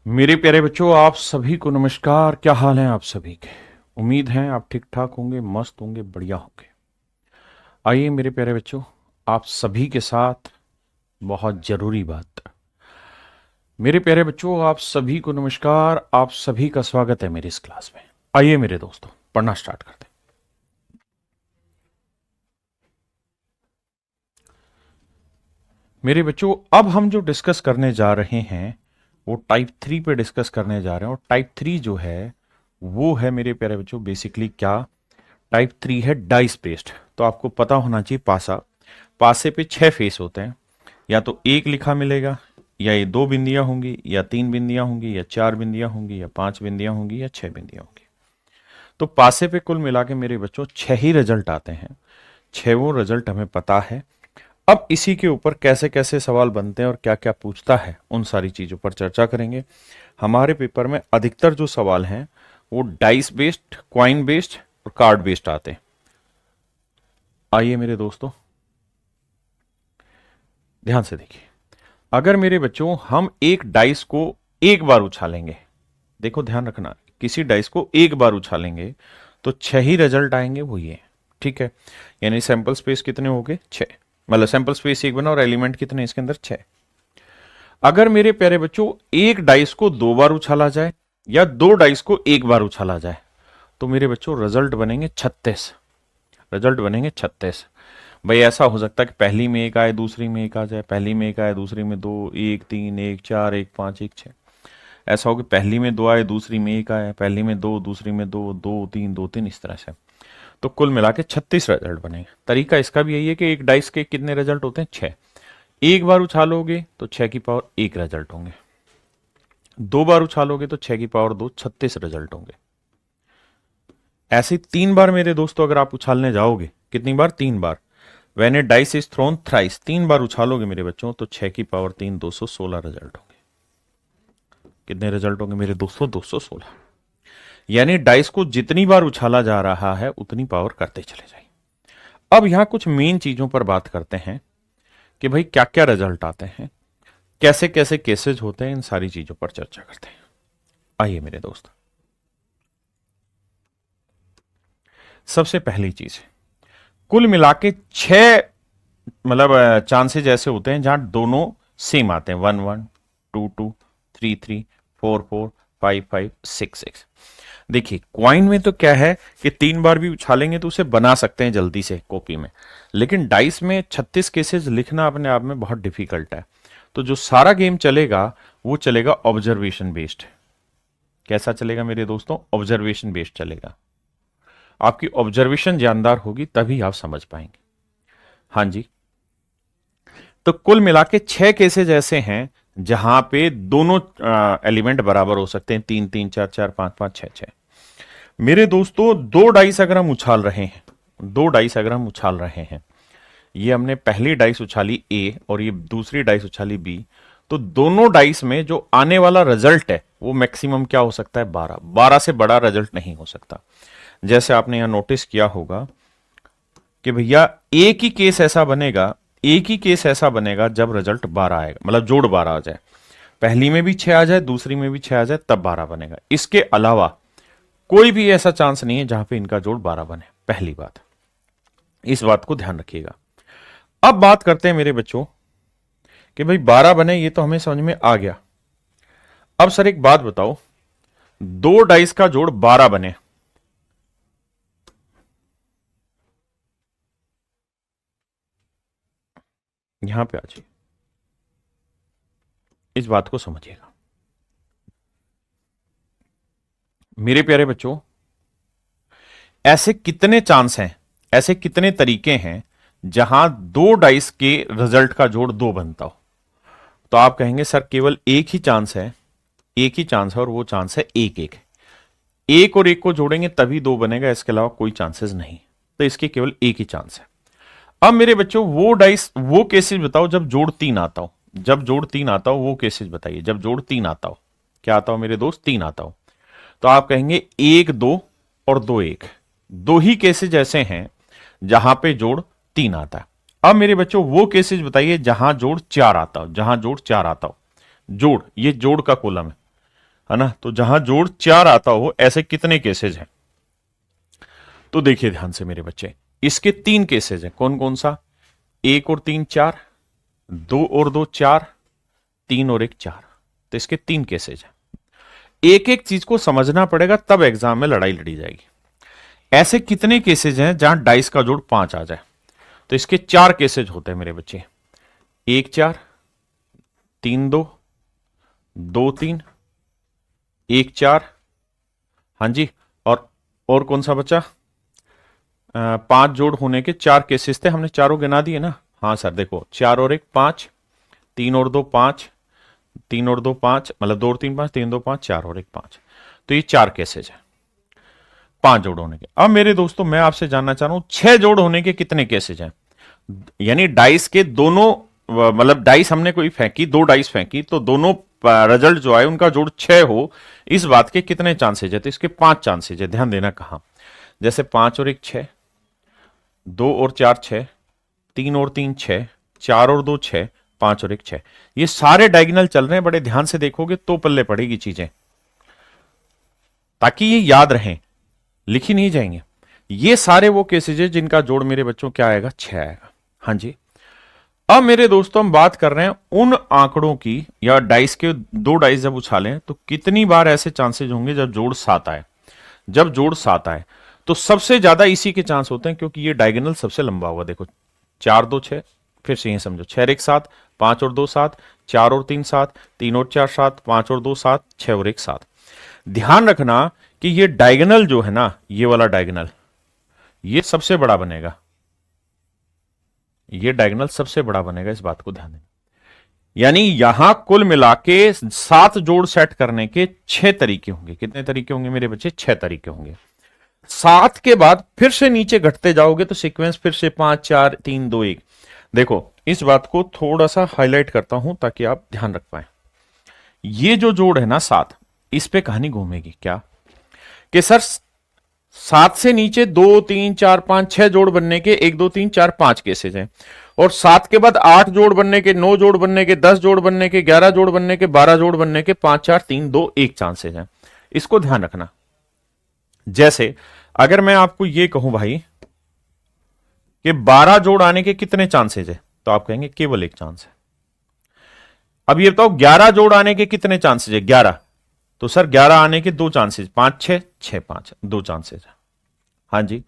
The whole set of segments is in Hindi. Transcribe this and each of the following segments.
मेरे प्यारे बच्चों, आप सभी को नमस्कार। क्या हाल है आप सभी के? उम्मीद है आप ठीक ठाक होंगे, मस्त होंगे, बढ़िया होंगे। आइए मेरे प्यारे बच्चों, आप सभी के साथ बहुत जरूरी बात। मेरे प्यारे बच्चों, आप सभी को नमस्कार। आप सभी का स्वागत है मेरी इस क्लास में। आइए मेरे दोस्तों, पढ़ना स्टार्ट करते हैं। मेरे बच्चों, अब हम जो डिस्कस करने जा रहे हैं वो टाइप 3 पे डिस्कस करने जा रहे हैं। और टाइप 3 जो है वो है मेरे प्यारे बच्चों बेसिकली क्या? टाइप 3 है डाइस बेस्ड। तो आपको पता होना चाहिए पासा। पासे पे 6 फेस होते हैं। या तो एक लिखा मिलेगा, या ये 2 बिंदियां होंगी, या 3 बिंदियां होंगी, या 4 बिंदियां होंगी, या 5 बिंदियां होंगी, या 6 बिंदियां होंगी। तो पासे पे कुल मिला के मेरे बच्चों 6 ही रिजल्ट आते हैं। 6 रिजल्ट हमें पता है। अब इसी के ऊपर कैसे कैसे सवाल बनते हैं और क्या क्या पूछता है, उन सारी चीजों पर चर्चा करेंगे। हमारे पेपर में अधिकतर जो सवाल हैं वो डाइस बेस्ड, क्वाइन बेस्ड और कार्ड बेस्ड आते हैं। आइए मेरे दोस्तों, ध्यान से देखिए। अगर मेरे बच्चों हम एक डाइस को एक बार उछालेंगे, देखो ध्यान रखना, किसी डाइस को एक बार उछालेंगे तो 6 ही रिजल्ट आएंगे, वो ये। ठीक है, यानी सैंपल स्पेस कितने हो गए? 6। मतलब सैंपल स्पेस एक बना और एलिमेंट कितने इसके अंदर? 6। अगर मेरे प्यारे बच्चों एक डाइस को 2 बार उछाला जाए या 2 डाइस को एक बार उछाला जाए तो मेरे बच्चों रिजल्ट बनेंगे 36। रिजल्ट बनेंगे 36। भाई ऐसा हो सकता है कि पहली में एक आए, दूसरी में एक आ जाए, पहली में एक आए, दूसरी में 2, 1 3, 1 4, 1 5, 1 6। ऐसा हो कि पहली में 2 आए, दूसरी में एक आए, पहली में 2, दूसरी में 2, 2 3, 2 3, इस तरह से। तो कुल मिला के 36 रिजल्ट बनेंगे। तरीका इसका भी यही है कि एक डाइस के कितने रिजल्ट होते हैं? 6। एक बार उछालोगे तो 6 की पावर 1 रिजल्ट होंगे। 2 बार उछालोगे तो 6 की पावर 2, 36 रिजल्ट होंगे। ऐसे 3 बार मेरे दोस्तों अगर आप उछालने जाओगे, कितनी बार? 3 बार। When a dice is thrown thrice, 3 बार उछालोगे मेरे बच्चों तो 6 की पावर 3, 216 रिजल्ट होंगे। कितने रिजल्ट होंगे मेरे दोस्तों? 216। यानी डाइस को जितनी बार उछाला जा रहा है उतनी पावर करते चले जाइए। अब यहां कुछ मेन चीजों पर बात करते हैं कि भाई क्या क्या रिजल्ट आते हैं, कैसे कैसे केसेस होते हैं, इन सारी चीजों पर चर्चा करते हैं। आइए मेरे दोस्त, सबसे पहली चीज, कुल मिला के 6 मतलब चांसेज ऐसे होते हैं जहां दोनों सेम आते हैं। 1 1, 2 2, 3 3, 4 4, 5 5, 6 6। देखिए क्वाइन में तो क्या है कि 3 बार भी उछालेंगे तो उसे बना सकते हैं जल्दी से कॉपी में। लेकिन डाइस में 36 केसेस लिखना अपने आप में बहुत डिफिकल्ट है। तो जो सारा गेम चलेगा वो चलेगा ऑब्जर्वेशन बेस्ड। कैसा चलेगा मेरे दोस्तों? ऑब्जर्वेशन बेस्ड चलेगा। आपकी ऑब्जर्वेशन जानदार होगी तभी आप समझ पाएंगे। हाँ जी। तो कुल मिला के 6 केसेज ऐसे हैं जहां पे दोनों एलिमेंट बराबर हो सकते हैं। 3 3, 4 4, 5 5, 6 6। मेरे दोस्तों 2 डाइस अगर हम उछाल रहे हैं, 2 डाइस अगर हम उछाल रहे हैं, ये हमने पहली डाइस उछाली ए और ये दूसरी डाइस उछाली बी, तो दोनों डाइस में जो आने वाला रिजल्ट है वो मैक्सिमम क्या हो सकता है? 12। 12 से बड़ा रिजल्ट नहीं हो सकता। जैसे आपने यहां नोटिस किया होगा कि भैया एक ही केस ऐसा बनेगा, एक ही केस ऐसा बनेगा जब रिजल्ट 12 आएगा, मतलब जोड़ 12 आ जाए। पहली में भी 6 आ जाए, दूसरी में भी 6 आ जाए, तब 12 बनेगा। इसके अलावा कोई भी ऐसा चांस नहीं है जहां पे इनका जोड़ 12 बने। पहली बात, इस बात को ध्यान रखिएगा। अब बात करते हैं मेरे बच्चों कि भाई 12 बने, ये तो हमें समझ में आ गया। अब सर एक बात बताओ, 2 डाइस का जोड़ 12 बने, यहां पे आ जाइए, इस बात को समझिएगा मेरे प्यारे बच्चों। ऐसे कितने चांस हैं, ऐसे कितने तरीके हैं जहां 2 डाइस के रिजल्ट का जोड़ 2 बनता हो? तो आप कहेंगे सर केवल एक ही चांस है, एक ही चांस है और वो चांस है 1 1। एक और एक को जोड़ेंगे तभी 2 बनेगा, इसके अलावा कोई चांसेस नहीं। तो इसके केवल एक ही चांस है। अब मेरे बच्चों वो डाइस, वो केसेस बताओ जब जोड़ 3 आता हो। जब जोड़ 3 आता हो वो केसेस बताइए, जब जोड़ 3 आता हो। क्या आता हो मेरे दोस्त? 3 आता हो। तो आप कहेंगे 1 2 और 2 1, दो ही केसेज ऐसे हैं जहां पे जोड़ 3 आता है। अब मेरे बच्चों वो केसेज बताइए जहां जोड़ 4 आता हो, जहां जोड़ 4 आता हो। जोड़, ये जोड़ का कॉलम है। है ना। तो जहां जोड़ 4 आता हो ऐसे कितने केसेज हैं? तो देखिए ध्यान से मेरे बच्चे, इसके 3 केसेज हैं। कौन कौन सा? 1 और 3 4, 2 और 2 4, 3 और 1 4। तो इसके 3 केसेज हैं। एक एक चीज को समझना पड़ेगा, तब एग्जाम में लड़ाई लड़ी जाएगी। ऐसे कितने केसेज हैं जहां डाइस का जोड़ 5 आ जाए? तो इसके 4 केसेज होते हैं मेरे बच्चे। 1 4, 3 2, 2 3, 1 4। हाँ जी। और कौन सा बचा? 5 जोड़ होने के 4 केसेस थे, हमने चारों गिना दिए ना। हाँ सर देखो, 4 और 1 5, 3 और 2 5, 3 और 2 5, मतलब 2 और 3 5, 3 2 5, 4 और 1 5। तो ये 4 केसेज है 5 जोड़ होने के। अब मेरे दोस्तों मैं आपसे जानना चाह रहा हूं 6 जोड़ होने के कितने केसेज हैं? यानी डाइस के दोनों, मतलब डाइस हमने कोई फेंकी, 2 डाइस फेंकी, तो दोनों रिजल्ट जो आए उनका जोड़ 6 हो, इस बात के कितने चांसेज है? तो इसके 5 चांसेज है। ध्यान देना कहां। जैसे 5 और 1 6, 2 और 4 6, 3 और 3 6, 4 और 2 6, 5 और 1 6। ये सारे डायगोनल चल रहे हैं, बड़े ध्यान से देखोगे तो पल्ले पड़ेगी चीजें, ताकि ये याद रहें, लिखी नहीं जाएंगे। ये सारे वो केसेज है जिनका जोड़ मेरे बच्चों क्या आएगा? 6 आएगा। हाँ जी। अब मेरे दोस्तों हम बात कर रहे हैं उन आंकड़ों की, या डाइस के 2 डाइस जब उछालें तो कितनी बार ऐसे चांसेस होंगे जब जोड़ 7 आए। जब जोड़ 7 आए तो सबसे ज्यादा इसी के चांस होते हैं, क्योंकि ये डायगोनल सबसे लंबा होगा। देखो 4 2 6, फिर से ये समझो 6 और 1 7, 5 और 2 7, 4 और 3 7, 3 और 4 7, 5 और 2 7, 6 और 1 7। ध्यान रखना कि ये डायगोनल जो है ना, ये वाला डायगोनल, ये सबसे बड़ा बनेगा। ये डायगोनल सबसे बड़ा बनेगा, इस बात को ध्यान देना। यानी यहां कुल मिला के 7 जोड़ सेट करने के 6 तरीके होंगे। कितने तरीके होंगे मेरे बच्चे? 6 तरीके होंगे। 7 के बाद फिर से नीचे घटते जाओगे तो सीक्वेंस फिर से 5 4 3 2 1। देखो इस बात को थोड़ा सा हाईलाइट करता हूं ताकि आप ध्यान रख पाए। ये जो जोड़ है ना 7, इस पे कहानी घूमेगी क्या कि सर 7 से नीचे 2 3 4 5 6 जोड़ बनने के 1 2 3 4 5 केसेज हैं, और 7 के बाद 8 जोड़ बनने के, 9 जोड़ बनने के, 10 जोड़ बनने के, 11 जोड़ बनने के, 12 जोड़ बनने के 5 4 3 2 1 चांसेज हैं। इसको ध्यान रखना। जैसे अगर मैं आपको यह कहूं भाई कि 12 जोड़ आने के कितने चांसेज है, तो आप कहेंगे केवल 1 चांस है। अब ये बताओ 11 जोड़ आने के कितने चांसेज है? 11। तो सर 11 आने के 2 चांसेज, 5 6 6 5, 2 चांसेज है। हाँ जी।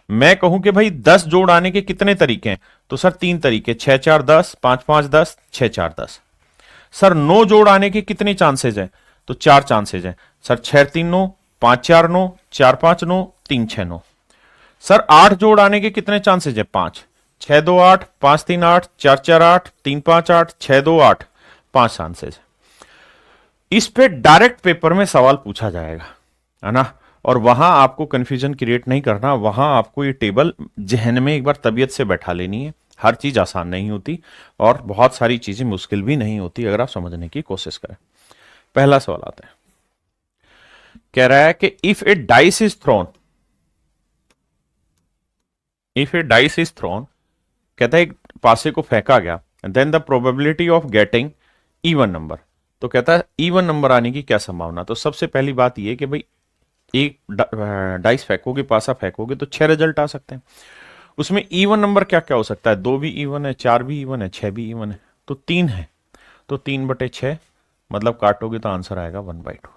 मैं कहूं कि भाई 10 जोड़ आने के कितने तरीके हैं, तो सर 3 तरीके, 6 4 10, 5 5 10, 6 4 10। सर 9 जोड़ आने के कितने चांसेज हैं, तो 4 चांसेज हैं। सर 6 3 9, 5 4 9, 4 5 9, 3 6 9। सर 8 जोड़ आने के कितने चांसेज है? 5, 6 2 8, 5 3 8, 4 4 8, 3 5 8, 6 2 8, 5 चांसेज। इस पे डायरेक्ट पेपर में सवाल पूछा जाएगा, है ना। और वहां आपको कंफ्यूजन क्रिएट नहीं करना, वहां आपको ये टेबल जहन में एक बार तबीयत से बैठा लेनी है। हर चीज आसान नहीं होती और बहुत सारी चीजें मुश्किल भी नहीं होती अगर आप समझने की कोशिश करें। पहला सवाल आता है, कह रहा है कि if a dice is thrown, if a dice is thrown, कहता है एक पासे को फेंका गया, then the probability of getting even number. तो कहता है इवन नंबर आने की क्या संभावना। तो सबसे पहली बात यह कि भाई एक डाइस फेंकोगे, पासा फेंकोगे तो 6 रिजल्ट आ सकते हैं। उसमें इवन नंबर क्या क्या हो सकता है? 2 भी इवन है, 4 भी इवन है, 6 भी इवन है, तो 3 है। तो 3/6, मतलब काटोगे तो आंसर आएगा 1/2।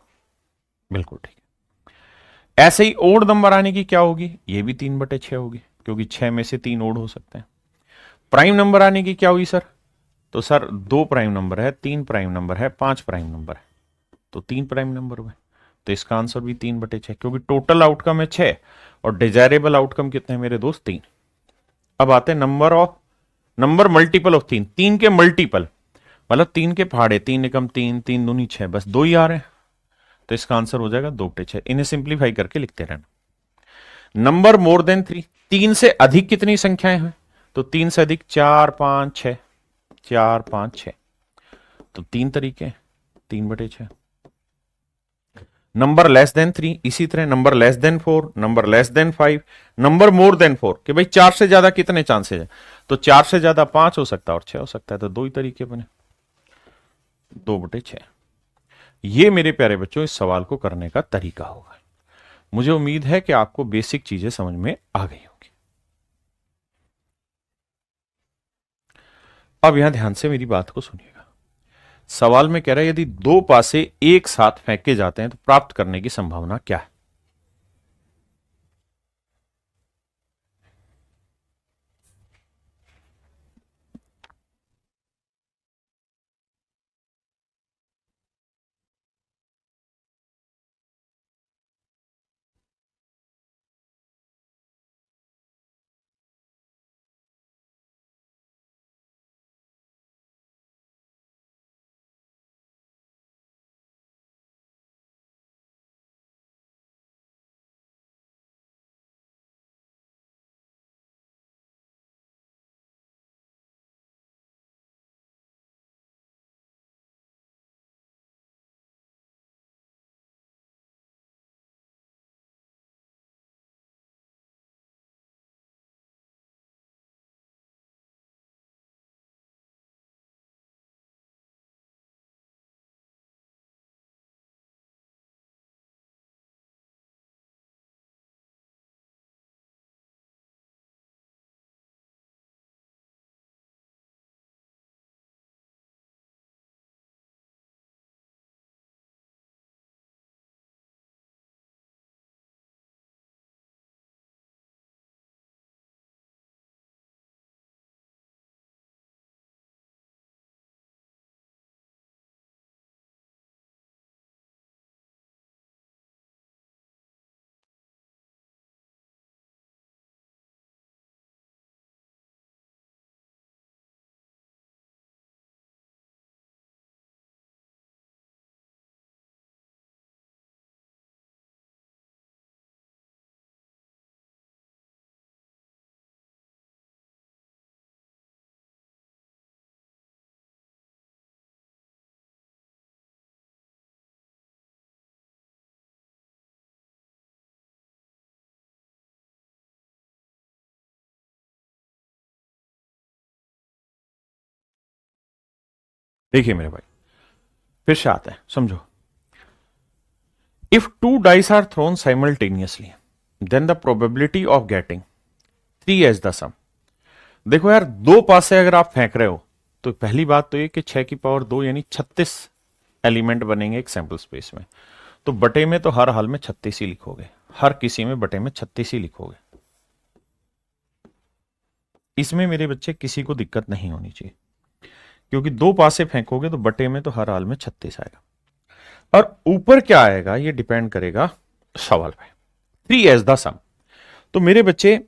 बिल्कुल ठीक है। ऐसे ही ओड नंबर आने की क्या होगी? ये भी 3/6 होगी, क्योंकि 6 में से 3 ओड हो सकते हैं। प्राइम नंबर आने की क्या हुई सर? तो सर 2 प्राइम नंबर है, 3 प्राइम नंबर है, 5 प्राइम नंबर है, तो 3 प्राइम नंबर हुए। तो इसका आंसर भी 3/6, क्योंकि टोटल आउटकम है 6 और डिजायरेबल आउटकम कितने हैं मेरे दोस्त? 3। अब आते हैं नंबर मल्टीपल ऑफ 3, 3 के मल्टीपल, मतलब 3 के पहाड़े, 3 एकम 3, 3 दूनी 6, बस 2 ही आ रहे हैं। तो इसका आंसर हो जाएगा 2/6। इन्हें सिंप्लीफाई करके लिखते रहना। नंबर मोर देन 3, 3 से अधिक कितनी संख्याएं हैं? तो 3 से अधिक 4 5 6, 4 5 6, तो 3 तरीके, 3/6। नंबर लेस देन 3, इसी तरह number less then 4, number less then 5, number more than 4, कि भाई 4 से ज्यादा कितने चांसेस है? तो 4 से ज्यादा 5 हो सकता है और 6 हो सकता है, तो 2 ही तरीके बने, 2/6। ये मेरे प्यारे बच्चों इस सवाल को करने का तरीका होगा। मुझे उम्मीद है कि आपको बेसिक चीजें समझ में आ गई होंगी। अब यहां ध्यान से मेरी बात को सुनिएगा। सवाल में कह रहा है यदि दो पासे एक साथ फेंके जाते हैं तो प्राप्त करने की संभावना क्या है। देखिए मेरे भाई, फिर से आता है, समझो। If two dice are thrown simultaneously then the probability of getting 3 as the sum. देखो यार, दो पासे अगर आप फेंक रहे हो तो पहली बात तो ये कि 6 की पावर 2 यानी 36 एलिमेंट बनेंगे एक सैंपल स्पेस में। तो बटे में तो हर हाल में 36 ही लिखोगे, हर किसी में बटे में 36 ही लिखोगे। इसमें मेरे बच्चे किसी को दिक्कत नहीं होनी चाहिए, क्योंकि दो पासे फेंकोगे तो बटे में तो हर हाल में 36 आएगा। और ऊपर क्या आएगा ये डिपेंड करेगा सवाल पे। 3 एज द सम। तो मेरे बच्चे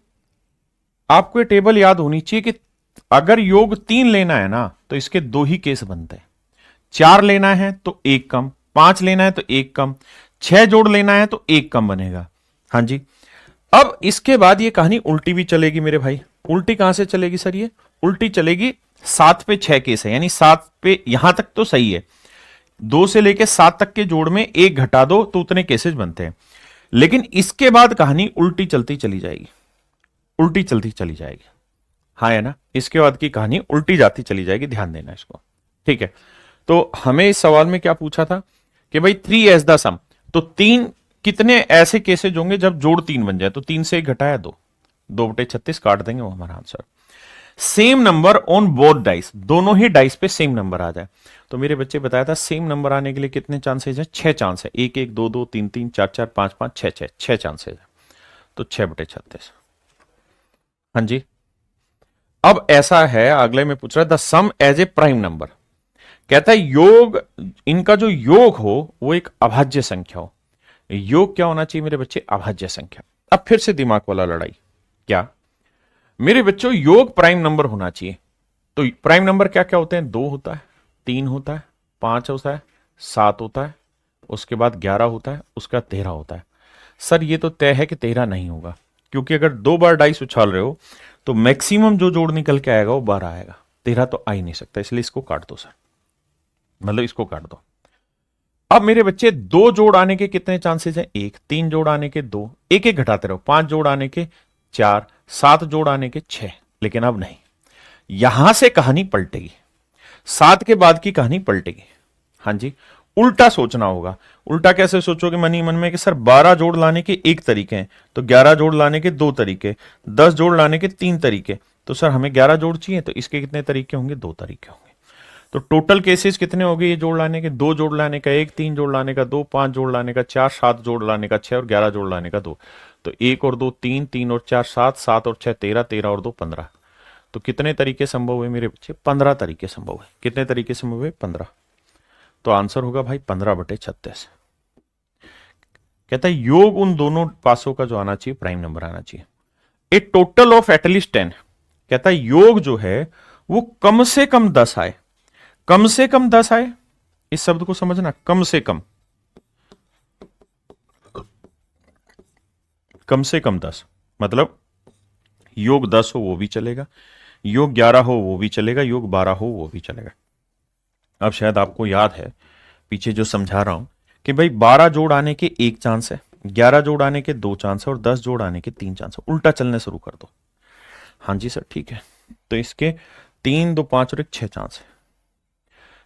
आपको ये टेबल याद होनी चाहिए कि अगर योग 3 लेना है ना तो इसके 2 ही केस बनते हैं। 4 लेना है तो 1 कम, 5 लेना है तो 1 कम, 6 जोड़ लेना है तो 1 कम बनेगा। हां जी। अब इसके बाद ये कहानी उल्टी भी चलेगी मेरे भाई। उल्टी कहां से चलेगी सर? ये उल्टी चलेगी 7 पे 6 केस है, यानी 7 पे यहां तक तो सही है, 2 से लेके 7 तक के जोड़ में 1 घटा दो तो उतने केसेस बनते हैं। लेकिन इसके बाद कहानी उल्टी चलती चली जाएगी, उल्टी चलती चली जाएगी। हाँ है ना, इसके बाद की कहानी उल्टी जाती चली जाएगी, ध्यान देना इसको, ठीक है। तो हमें इस सवाल में क्या पूछा था कि भाई 3 एज द सम, तो 3 कितने ऐसे केसेज होंगे जब जोड़ 3 बन जाए? तो 3 से 1 घटाया 2, 2/36 काट देंगे, वो हमारा answer. Same number on both dice, दोनों ही डाइस पे सेम नंबर आ जाए। तो मेरे बच्चे बताया था सेम नंबर आने के लिए कितने चांसेस हैं? 6 चांस है। 1 1 2 2 3 3 4 4 5 5 6 6 6 चांसेस है। तो 6/36। हाँ जी। अब ऐसा है, अगले में पूछ रहा है the sum as a prime number. कहता है योग, इनका जो योग हो वो एक अभाज्य संख्या हो। योग क्या होना चाहिए मेरे बच्चे? अभाज्य संख्या। अब फिर से दिमाग वाला लड़ाई। क्या मेरे बच्चों? योग प्राइम नंबर होना चाहिए। तो प्राइम नंबर क्या क्या होते हैं? 2 होता है, 3 होता है, 5 होता है, 7 होता है, उसके बाद 11 होता है, उसका 13 होता है। सर ये तो तय है कि 13 नहीं होगा, क्योंकि अगर 2 बार डाइस उछाल रहे हो तो मैक्सिमम जो जोड़ निकल के आएगा वो 12 आएगा, 13 तो आ ही नहीं सकता, इसलिए इसको काट दो सर, मतलब इसको काट दो। अब मेरे बच्चे 2 जोड़ आने के कितने चांसेस हैं? 1, 3 जोड़ आने के 2, एक एक घटाते रहो, 5 जोड़ आने के 4, 7 जोड़ आने के 6। लेकिन अब नहीं, यहां से कहानी पलटेगी, 7 के बाद की कहानी पलटेगी। हां जी, उल्टा सोचना होगा। उल्टा कैसे सोचोगे मनी मन में कि सर 12 जोड़ लाने के एक तरीके हैं, तो 11 जोड़ लाने के दो तरीके, 10 जोड़ लाने के तीन तरीके, तो सर हमें 11 जोड़ चाहिए तो इसके कितने तरीके होंगे, दो तरीके होंगे। तो टोटल केसेस कितने हो गए ये जोड़ लाने के, दो जोड़ लाने का एक, तीन जोड़ लाने का दो, पांच जोड़ लाने का चार, सात जोड़ लाने का छह और 11 जोड़ लाने का दो। तो एक और दो तीन, तीन और चार सात, सात और छह 13, 13 और दो 15। तो कितने तरीके संभव हुए मेरे बच्चे, 15 तरीके संभव हुए। कितने तरीके संभव हुए, 15। तो आंसर होगा भाई 15/36। कहता है योग उन दोनों पासों का जो आना चाहिए प्राइम नंबर आना चाहिए। ए टोटल ऑफ एटलीस्ट 10। कहता है योग जो है वो कम से कम 10 आए, कम से कम 10 आए। इस शब्द को समझना, कम से कम, कम से कम 10 मतलब योग 10 हो वो भी चलेगा, योग 11 हो वो भी चलेगा, योग 12 हो वो भी चलेगा। अब शायद आपको याद है पीछे जो समझा रहा हूं कि भाई 12 जोड़ आने के एक चांस है, 11 जोड़ आने के दो चांस है और 10 जोड़ आने के तीन चांस है। उल्टा चलने शुरू कर दो। हाँ जी सर ठीक है, तो इसके 3, 2, 5 और एक 6 चांस है।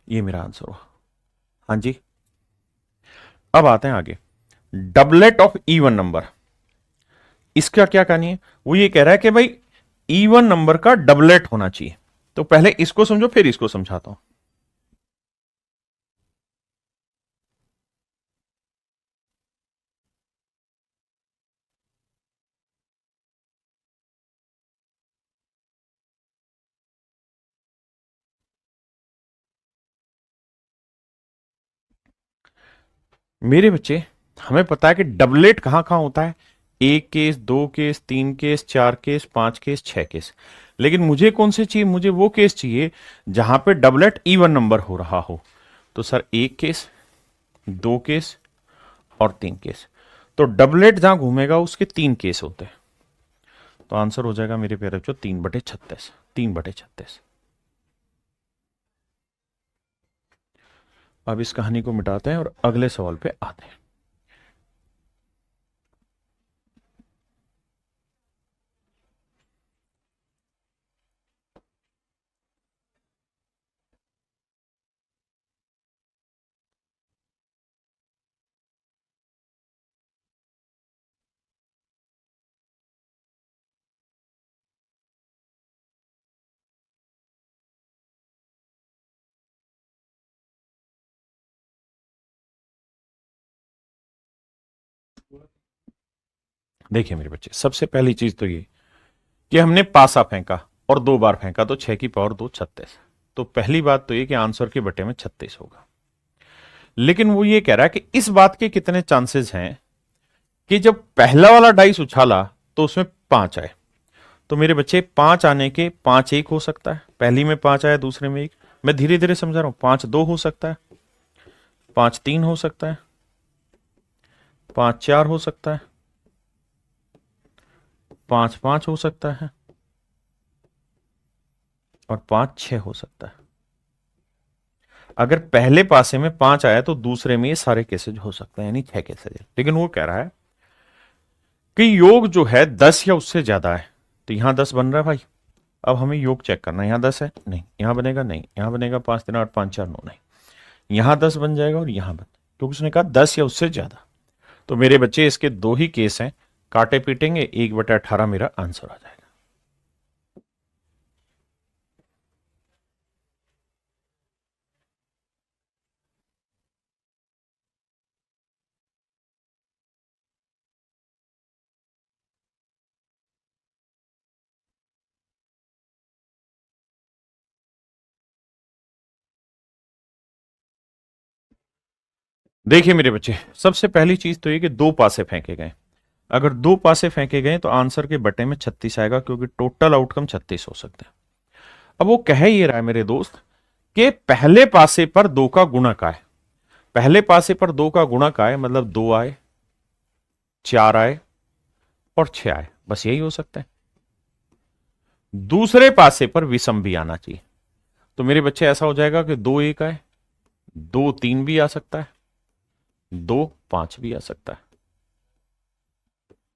ये मेरा आंसर हुआ। हाँ जी, अब आते हैं आगे। डबलेट ऑफ इवन नंबर, इसका क्या कहानी है। वो ये कह रहा है कि भाई इवन नंबर का डबलेट होना चाहिए। तो पहले इसको समझो फिर इसको समझाता हूं। मेरे बच्चे हमें पता है कि डबलेट कहां कहां होता है, एक केस, दो केस, तीन केस, चार केस, पांच केस, छह केस। लेकिन मुझे कौन से चाहिए, मुझे वो केस चाहिए जहां पे डबलेट इवन नंबर हो रहा हो। तो सर एक केस, दो केस और तीन केस। तो डबलेट जहां घूमेगा उसके तीन केस होते हैं। तो आंसर हो जाएगा मेरे प्यारे बच्चों 3/36, 3/36। अब इस कहानी को मिटाते हैं और अगले सवाल पे आते हैं। देखिए मेरे बच्चे, सबसे पहली चीज तो ये कि हमने पासा फेंका और दो बार फेंका तो 6 की पावर 2 36। तो पहली बात तो ये कि आंसर के बटे में 36 होगा। लेकिन वो ये कह रहा है कि इस बात के कितने चांसेस हैं कि जब पहला वाला डाइस उछाला तो उसमें 5 आए। तो मेरे बच्चे 5 आने के 5 एक हो सकता है, पहली में 5 आया दूसरे में एक। मैं धीरे धीरे समझा रहा हूं। 5 2 हो सकता है, 5 3 हो सकता है, 5 4 हो सकता है, 5 5 हो सकता है और 5 6 हो सकता है। अगर पहले पासे में 5 आया तो दूसरे में ये सारे केसेज हो सकते हैं, यानी 6 केसेज। लेकिन वो कह रहा है कि योग जो है 10 या उससे ज्यादा है। तो यहां 10 बन रहा है भाई। अब हमें योग चेक करना है। यहां 10 है, नहीं। यहां बनेगा, नहीं। यहां बनेगा, 5 3 8 5 4 9, नहीं। यहां 10 बन जाएगा और यहां बन, क्योंकि उसने कहा 10 या उससे ज्यादा। तो मेरे बच्चे इसके दो ही केस हैं, काटे पीटेंगे, 1/18 मेरा आंसर आ जाएगा। देखिए मेरे बच्चे, सबसे पहली चीज तो ये कि दो पासे फेंके गए। अगर दो पासे फेंके गए तो आंसर के बटे में 36 आएगा, क्योंकि टोटल आउटकम 36 हो सकते हैं। अब वो कह ये रहा है मेरे दोस्त कि पहले पासे पर दो का गुणक आए। पहले पासे पर दो का गुणक आए मतलब 2 आए, 4 आए और 6 आए, बस यही हो सकता है। दूसरे पासे पर विषम भी आना चाहिए। तो मेरे बच्चे ऐसा हो जाएगा कि 2 1 आए, 2 3 भी आ सकता है, 2 5 भी आ सकता है।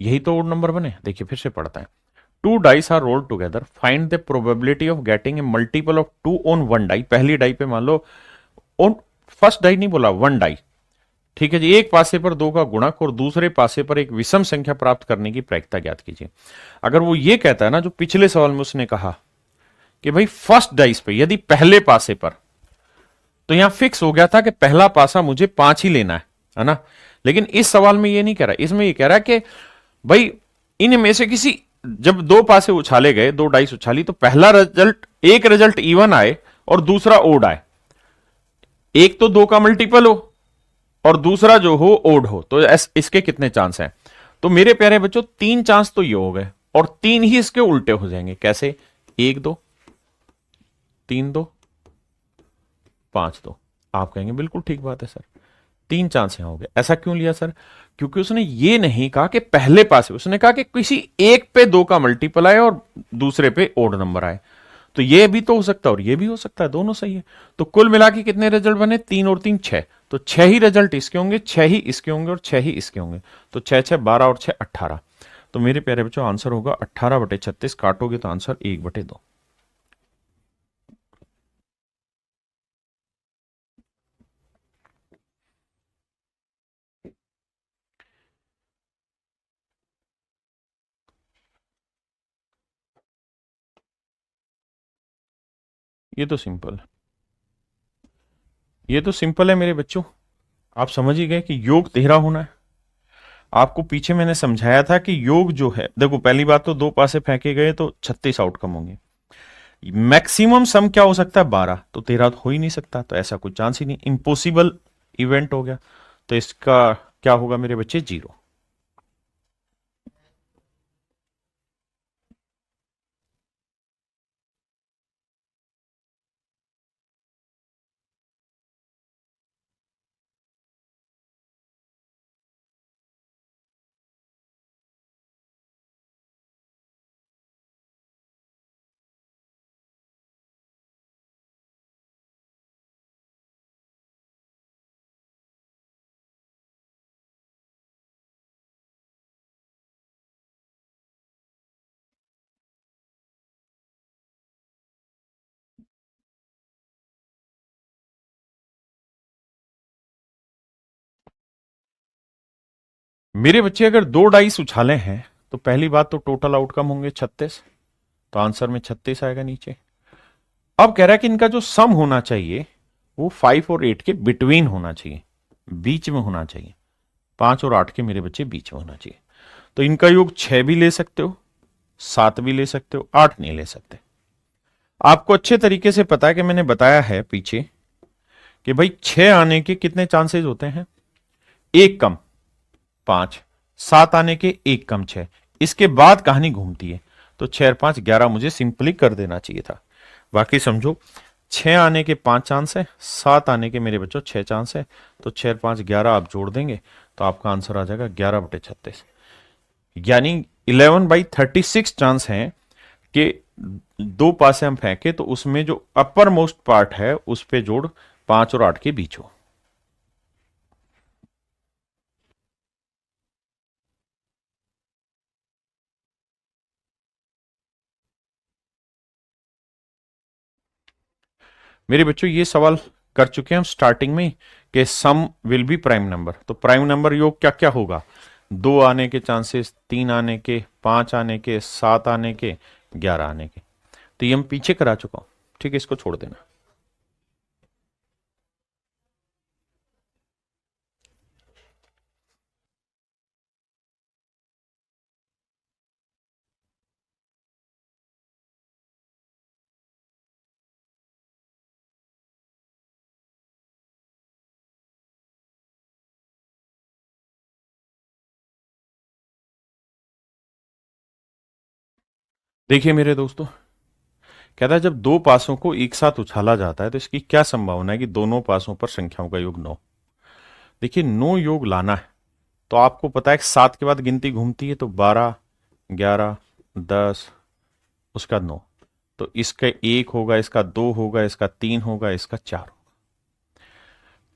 यही तो ओड नंबर बने। देखिए फिर से पढ़ते हैं। Two dice are rolled together, find the probability of getting a multiple of 2 on one die. पहली डाई पे मान लो ऑन फर्स्ट डाई नहीं बोला, वन डाई, ठीक है जी। एक पासे पर दो का गुणक और दूसरे पासे पर एक विषम संख्या प्राप्त करने की प्रायिकता ज्ञात कीजिए। अगर वो ये कहता है ना, जो पिछले सवाल में उसने कहा कि भाई फर्स्ट डाइस पे यदि पहले पासे पर, तो यहां फिक्स हो गया था कि पहला पासा मुझे 5 ही लेना है ना। लेकिन इस सवाल में ये नहीं कह रहा, इसमें ये कह रहा है कि भाई इनमें से किसी, जब दो पासे उछाले गए, दो डाइस उछाली, तो पहला रिजल्ट, एक रिजल्ट इवन आए और दूसरा ओड आए। एक तो दो का मल्टीपल हो और दूसरा जो हो ओड हो, तो इसके कितने चांस हैं? तो मेरे प्यारे बच्चों 3 चांस तो ये हो गए और 3 ही इसके उल्टे हो जाएंगे। कैसे? 1 2 3 2 5 2। आप कहेंगे बिल्कुल ठीक बात है सर, 3 चांस यहां हो गए। ऐसा क्यों लिया सर? क्योंकि उसने ये नहीं कहा कि पहले पासे, उसने कहा कि किसी एक पे 2 का मल्टीपल आए और दूसरे पे ओड नंबर आए। तो ये भी तो हो सकता है और ये भी हो सकता है, दोनों सही है। तो कुल मिला के कितने रिजल्ट बने? 3 और 3 6। तो 6 ही रिजल्ट इसके होंगे, 6 ही इसके होंगे और 6 ही इसके होंगे। तो 6 6 12 और 6 18। तो मेरे प्यारे बच्चों आंसर होगा 18/36। काटोगे तो आंसर 1/2। ये तो सिंपल, ये तो सिंपल है मेरे बच्चों। आप समझ ही गए कि योग 13 होना है। आपको पीछे मैंने समझाया था कि योग जो है, देखो पहली बात तो दो पासे फेंके गए तो 36 आउटकम होंगे। मैक्सिमम सम क्या हो सकता है? 12। तो 13 तो हो ही नहीं सकता, तो ऐसा कोई चांस ही नहीं, इम्पॉसिबल इवेंट हो गया। तो इसका क्या होगा मेरे बच्चे? 0। मेरे बच्चे अगर दो डाइस उछाले हैं तो पहली बात तो टोटल आउटकम होंगे 36। तो आंसर में 36 आएगा नीचे। अब कह रहा है कि इनका जो सम होना चाहिए वो 5 और 8 के बिटवीन होना चाहिए, बीच में होना चाहिए। 5 और 8 के मेरे बच्चे बीच में होना चाहिए। तो इनका योग 6 भी ले सकते हो, 7 भी ले सकते हो, 8 नहीं ले सकते। आपको अच्छे तरीके से पता है कि मैंने बताया है पीछे कि भाई 6 आने के कितने चांसेस होते हैं? एक कम 5, 7 आने के एक कम 6। इसके बाद कहानी घूमती है। तो 6 और 5 11 मुझे सिंपली कर देना चाहिए था। बाकी समझो, 6 आने के 5 चांस है, 7 आने के मेरे बच्चों 6 चांस है। तो 6 और 5 11 आप जोड़ देंगे तो आपका आंसर आ जाएगा 11/36। यानी 11/36 चांस है कि दो पासे हम फेंके तो उसमें जो अपर मोस्ट पार्ट है उस पे जोड़ 5 और 8 के बीच हो। मेरे बच्चों ये सवाल कर चुके हैं हम स्टार्टिंग में कि सम विल बी प्राइम नंबर। तो प्राइम नंबर योग क्या क्या होगा? 2 आने के चांसेस, 3 आने के, 5 आने के, 7 आने के, 11 आने के। तो ये हम पीछे करा चुका हूं, ठीक है, इसको छोड़ देना। देखिए मेरे दोस्तों, कहता है जब दो पासों को एक साथ उछाला जाता है तो इसकी क्या संभावना है कि दोनों पासों पर संख्याओं का योग 9। देखिए 9 योग लाना है तो आपको पता है कि 7 के बाद गिनती घूमती है, तो 12 11 10 उसका 9। तो इसका 1 होगा, इसका 2 होगा, इसका 3 होगा, इसका 4 होगा।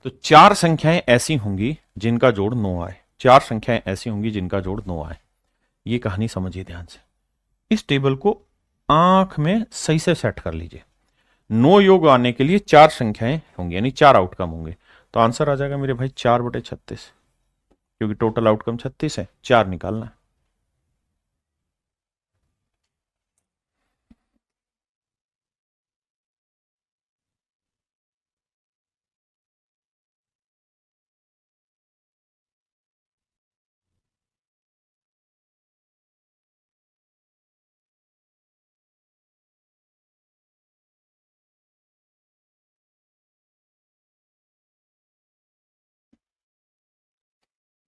तो 4 संख्याएं ऐसी होंगी जिनका जोड़ 9 आए। 4 संख्याएं ऐसी होंगी जिनका जोड़ 9 आए। ये कहानी समझिए ध्यान से। इस टेबल को आंख में सही से सेट कर लीजिए। नो योग आने के लिए 4 संख्याएं होंगी, यानी 4 आउटकम होंगे। तो आंसर आ जाएगा मेरे भाई 4/36, क्योंकि टोटल आउटकम 36 है, 4 निकालना है।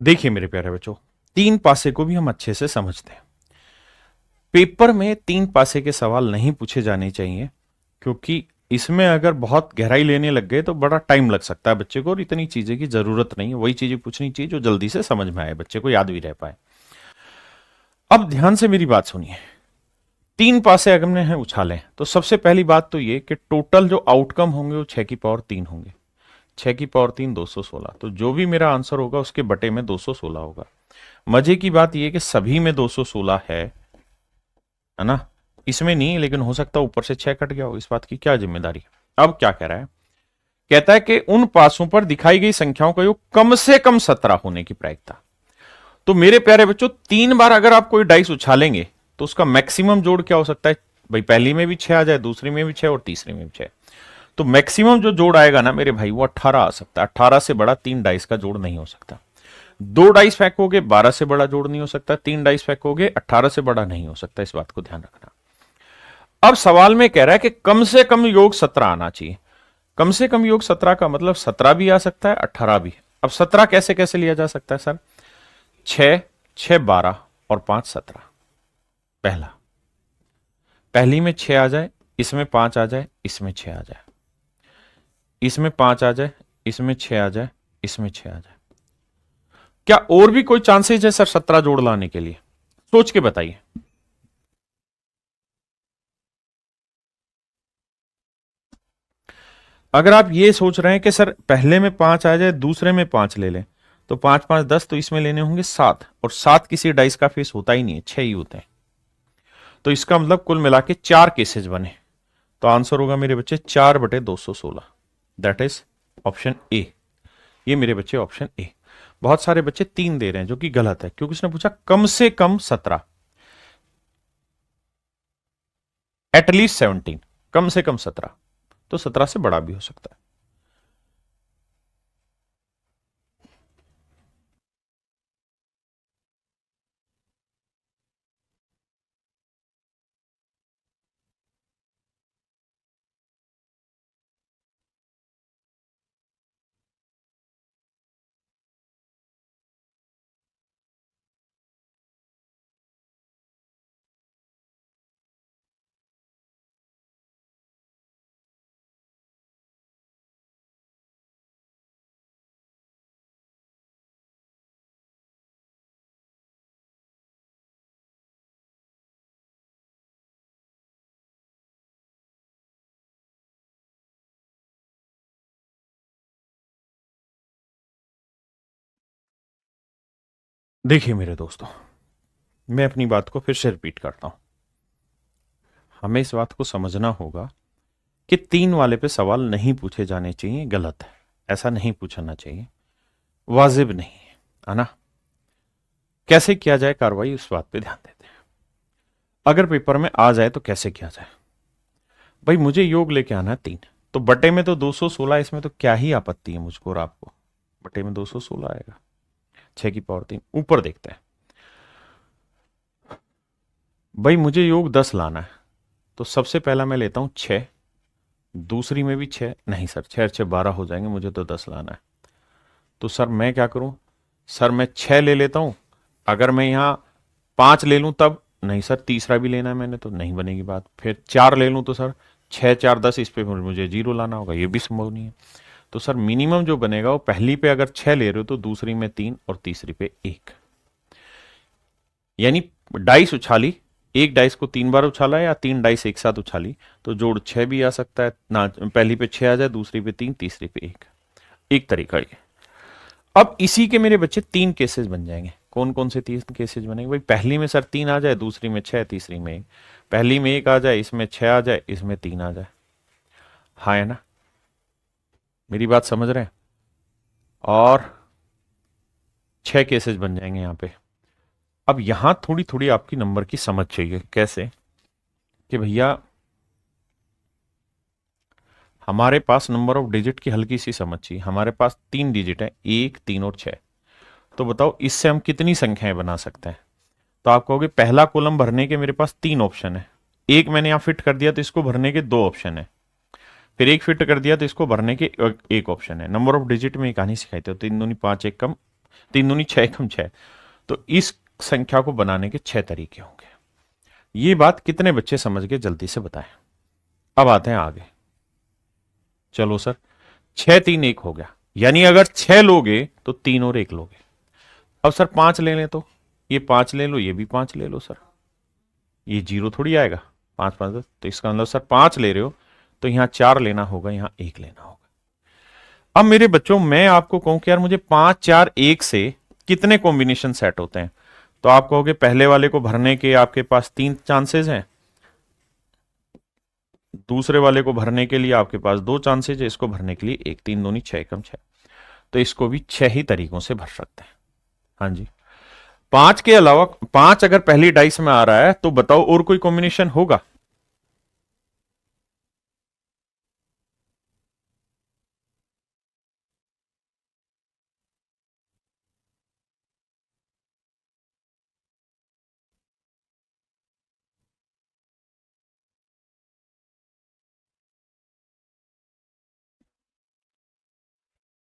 देखिए मेरे प्यारे बच्चों, 3 पासे को भी हम अच्छे से समझते हैं। पेपर में 3 पासे के सवाल नहीं पूछे जाने चाहिए, क्योंकि इसमें अगर बहुत गहराई लेने लग गए तो बड़ा टाइम लग सकता है बच्चे को, और इतनी चीजें की जरूरत नहीं है। वही चीजें पूछनी चाहिए जो जल्दी से समझ में आए, बच्चे को याद भी रह पाए। अब ध्यान से मेरी बात सुनिए। 3 पासे अगर हमने उछाले तो सबसे पहली बात तो ये कि टोटल जो आउटकम होंगे वो 6 की पावर 3 होंगे। 6 की पावर 3 216, तो जो भी मेरा आंसर होगा उसके बटे में 216 होगा। मजे की बात यह कि सभी में 216 है ना, इसमें नहीं, लेकिन हो सकता है ऊपर से 6 कट गया हो, इस बात की क्या जिम्मेदारी है। अब क्या कह रहा है, कहता है कि उन पासों पर दिखाई गई संख्याओं का योग कम से कम 17 होने की प्रायिकता। तो मेरे प्यारे बच्चों, 3 बार अगर आप कोई डाइस उछालेंगे तो उसका मैक्सिमम जोड़ क्या हो सकता है भाई, पहली में भी 6 आ जाए, दूसरी में भी 6 और तीसरी में भी 6, तो मैक्सिमम जो जोड़ आएगा ना मेरे भाई वो 18 आ सकता है। 18 से बड़ा 3 डाइस का जोड़ नहीं हो सकता। 2 डाइस फेंकोगे 12 से बड़ा जोड़ नहीं हो सकता, 3 डाइस फेंकोगे 18 से बड़ा नहीं हो सकता, इस बात को ध्यान रखना। अब सवाल में कह रहा है कि कम से कम योग 17 आना चाहिए। कम से कम योग 17 का मतलब 17 भी आ सकता है, 18 भी। अब 17 कैसे कैसे लिया जा सकता है सर, 6 6 12 और 5 17। पहला, पहली में 6 आ जाए, इसमें 5 आ जाए, इसमें 6 आ जाए, इसमें 5 आ जाए, इसमें 6 आ जाए, इसमें 6 आ जाए। क्या और भी कोई चांसेस है सर 17 जोड़ लाने के लिए? सोच के बताइए। अगर आप ये सोच रहे हैं कि सर पहले में 5 आ जाए, दूसरे में 5 ले लें, तो 5 5 10, तो इसमें लेने होंगे 7, और 7 किसी डाइस का फेस होता ही नहीं है, 6 ही होते हैं। तो इसका मतलब कुल मिला के 4 केसेज बने। तो आंसर होगा मेरे बच्चे 4/216, दैट इज ऑप्शन ए। ये मेरे बच्चे ऑप्शन ए। बहुत सारे बच्चे 3 दे रहे हैं, जो कि गलत है, क्योंकि उसने पूछा कम से कम 17, एटलीस्ट 17, कम से कम 17, तो 17 से बड़ा भी हो सकता है। देखिए मेरे दोस्तों, मैं अपनी बात को फिर से रिपीट करता हूं। हमें इस बात को समझना होगा कि 3 वाले पे सवाल नहीं पूछे जाने चाहिए, गलत है, ऐसा नहीं पूछना चाहिए, वाजिब नहीं है ना। कैसे किया जाए कार्रवाई, उस बात पे ध्यान देते हैं। अगर पेपर में आ जाए तो कैसे किया जाए, भाई मुझे योग लेके आना है 3, तो बटे में तो 216, इसमें तो क्या ही आपत्ति है मुझको और आपको, बटे में 216 आएगा। 6 की पावर 3, ऊपर देखते हैं। भाई मुझे योग 10 लाना है, तो सबसे पहला मैं लेता हूं 6, दूसरी में भी 6, नहीं सर 6 6 12 हो जाएंगे, मुझे तो 10 लाना है। तो सर मैं क्या करूं, सर मैं 6 ले लेता हूं। अगर मैं यहां 5 ले लूं तब, नहीं सर तीसरा भी लेना है मैंने, तो नहीं बनेगी बात। फिर 4 ले लूं तो सर 6 4 10, इस पे मुझे 0 लाना होगा, ये भी संभव नहीं है। तो सर मिनिमम जो बनेगा वो पहली पे अगर 6 ले रहे हो तो दूसरी में 3 और तीसरी पे 1, यानी डाइस उछाली, एक डाइस को 3 बार उछाला या 3 डाइस एक साथ उछाली, तो जोड़ 6 भी आ सकता है ना, पहली पे 6 आ जाए, दूसरी पे 3, तीसरी पे 1। एक तरीका ये। अब इसी के मेरे बच्चे 3 केसेस बन जाएंगे। कौन कौन से 3 केसेस बनेंगे भाई, पहली में सर 3 आ जाए, दूसरी में 6, तीसरी में 1, पहली में 1 आ जाए, इसमें 6 आ जाए, इसमें 3 आ जाए। हाँ है ना, मेरी बात समझ रहे हैं। और 6 केसेस बन जाएंगे यहां पे। अब यहां थोड़ी थोड़ी आपकी नंबर की समझ चाहिए। कैसे? कि भैया हमारे पास नंबर ऑफ डिजिट की हल्की सी समझ चाहिए। हमारे पास 3 डिजिट है, 1, 3 और 6। तो बताओ इससे हम कितनी संख्याएं बना सकते हैं? तो आप कहोगे पहला कॉलम भरने के मेरे पास 3 ऑप्शन है, एक मैंने यहां फिट कर दिया तो इसको भरने के 2 ऑप्शन है, फिर एक फिट कर दिया तो इसको भरने के एक ऑप्शन है। नंबर ऑफ डिजिट में एक कहानी सिखाई थी, 3 दूनी 5 एक कम 3 दूनी 6 कम 6। तो इस संख्या को बनाने के 6 तरीके होंगे। ये बात कितने बच्चे समझ गए जल्दी से बताएं। अब आते हैं आगे। चलो सर, 6 3 1 हो गया, यानी अगर 6 लोगे तो 3 और 1 लोगे। अब सर 5 ले लें तो ये 5 ले लो, ये भी 5 ले लो सर, ये जीरो थोड़ी आएगा। 5 5 10, तो इसका मतलब सर 5 ले रहे हो तो यहां 4 लेना होगा, यहां 1 लेना होगा। अब मेरे बच्चों मैं आपको कहूं कि यार मुझे 5 4 1 से कितने कॉम्बिनेशन सेट होते हैं, तो आप कहोगे पहले वाले को भरने के आपके पास 3 चांसेस हैं, दूसरे वाले को भरने के लिए आपके पास 2 चांसेस है, इसको भरने के लिए एक। 3 दूनी 6 कम 6, तो इसको भी 6 ही तरीकों से भर सकते हैं। हाँ जी, 5 के अलावा 5 अगर पहली डाइस में आ रहा है तो बताओ और कोई कॉम्बिनेशन होगा?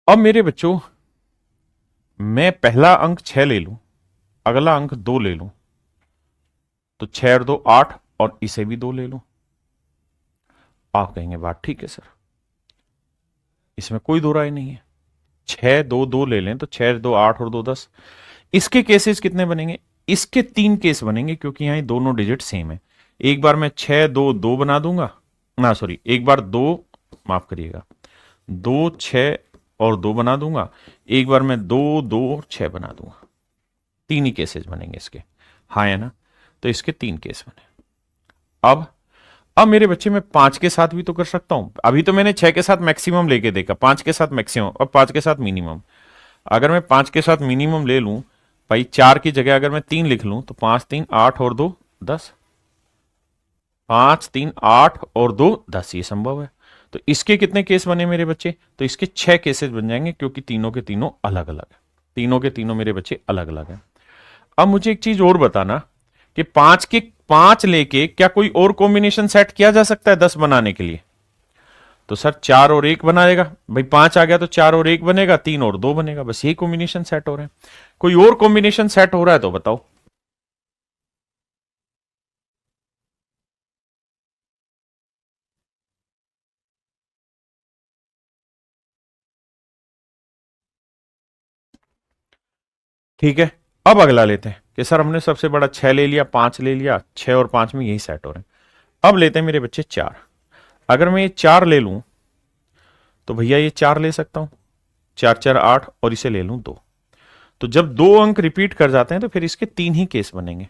अब मेरे बच्चों मैं पहला अंक 6 ले लूं, अगला अंक 2 ले लूं, तो 6 और 2 8, और इसे भी 2 ले लूं। आप कहेंगे बात ठीक है सर, इसमें कोई दो राय नहीं है। 6 2 2 ले लें तो 6 2 8 और 2 10। इसके केसेस कितने बनेंगे? इसके 3 केस बनेंगे, क्योंकि यहां दोनों डिजिट सेम है। एक बार मैं 6 2 2 बना दूंगा, ना सॉरी, एक बार 2, माफ करिएगा, 2 6 और 2 बना दूंगा, एक बार मैं 2 2 और 6 बना दूंगा। 3 ही केसेस बनेंगे इसके। हाँ है ना, तो इसके 3 केस बने। अब मेरे बच्चे में 5 के साथ भी तो कर सकता हूं। अभी तो मैंने 6 के साथ मैक्सिमम लेके देखा, 5 के साथ मैक्सिमम, अब 5 के साथ मिनिमम। अगर मैं 5 के साथ मिनिमम ले लूं भाई, 4 की जगह अगर मैं 3 लिख लूं तो 5 3 8 और 2 10, 5 3 8 और 2 10, ये संभव है। तो इसके कितने केस बने मेरे बच्चे? तो इसके 6 केसेस बन जाएंगे, क्योंकि तीनों के तीनों अलग अलग है। तीनों के तीनों मेरे बच्चे अलग अलग हैं। अब मुझे एक चीज और बताना कि 5 के 5 लेके क्या कोई और कॉम्बिनेशन सेट किया जा सकता है 10 बनाने के लिए? तो सर 4 और 1 बनाएगा भाई, 5 आ गया तो 4 और 1 बनेगा, 3 और 2 बनेगा, बस यही कॉम्बिनेशन सेट हो रहे हैं। कोई और कॉम्बिनेशन सेट हो रहा है तो बताओ। ठीक है, अब अगला लेते हैं कि सर हमने सबसे बड़ा 6 ले लिया, 5 ले लिया, 6 और 5 में यही सेट हो रहे हैं। अब लेते हैं मेरे बच्चे 4। अगर मैं ये 4 ले लूं तो भैया ये 4 ले सकता हूं, 4 4 8, और इसे ले लूं 2। तो जब 2 अंक रिपीट कर जाते हैं तो फिर इसके 3 ही केस बनेंगे।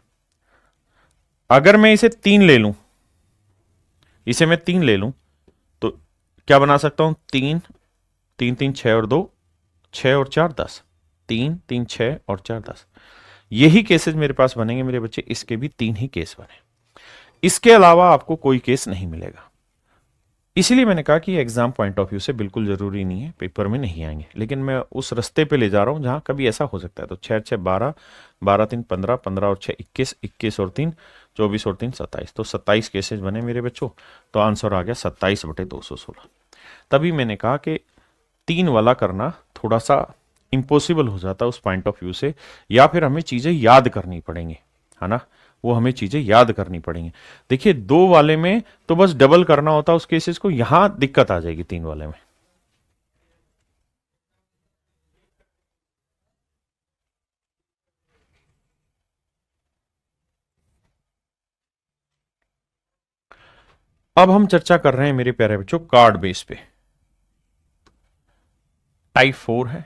अगर मैं इसे 3 ले लूं, इसे मैं 3 ले लूं, तो क्या बना सकता हूं? 3 3 3 6 और 2, 6 और 4 10, 3 3 6 और 4 10, यही केसेस मेरे पास बनेंगे मेरे बच्चे। इसके भी 3 ही केस बने, इसके अलावा आपको कोई केस नहीं मिलेगा। इसीलिए मैंने कहा कि एग्जाम पॉइंट ऑफ व्यू से बिल्कुल जरूरी नहीं है, पेपर में नहीं आएंगे, लेकिन मैं उस रास्ते पे ले जा रहा हूं जहां कभी ऐसा हो सकता है। तो 6 6 12, 12 3 15, 15 और 6 21, 21 और 3 24 और 3 27, तो 27 केसेज बने मेरे बच्चों। तो आंसर आ गया 27/216। तभी मैंने कहा कि 3 वाला करना थोड़ा सा इम्पॉसिबल हो जाता है उस पॉइंट ऑफ व्यू से, या फिर हमें चीजें याद करनी पड़ेंगी, है ना, वो हमें चीजें याद करनी पड़ेंगी। देखिए 2 वाले में तो बस डबल करना होता उस केसेस को, यहां दिक्कत आ जाएगी 3 वाले में। अब हम चर्चा कर रहे हैं मेरे प्यारे बच्चों कार्ड बेस पे। टाइप 4 है,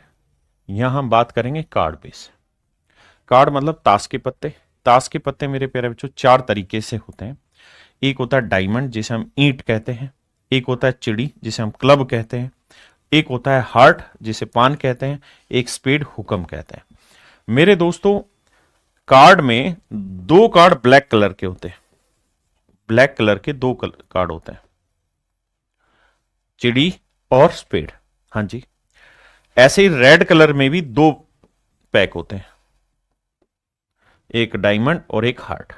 यहां हम बात करेंगे कार्ड बेस। कार्ड मतलब ताश के पत्ते। ताश के पत्ते मेरे प्यारे बच्चों 4 तरीके से होते हैं। एक होता है डायमंड, जिसे हम ईंट कहते हैं। एक होता है चिड़ी जिसे हम क्लब कहते हैं, एक होता है हार्ट जिसे पान कहते हैं, एक स्पेड हुकम कहते हैं। मेरे दोस्तों, कार्ड में दो कार्ड ब्लैक कलर के होते हैं, ब्लैक कलर के दो कार्ड होते हैं, चिड़ी और स्पेड। हाँ जी। ऐसे ही रेड कलर में भी दो पैक होते हैं, एक डायमंड और एक हार्ट।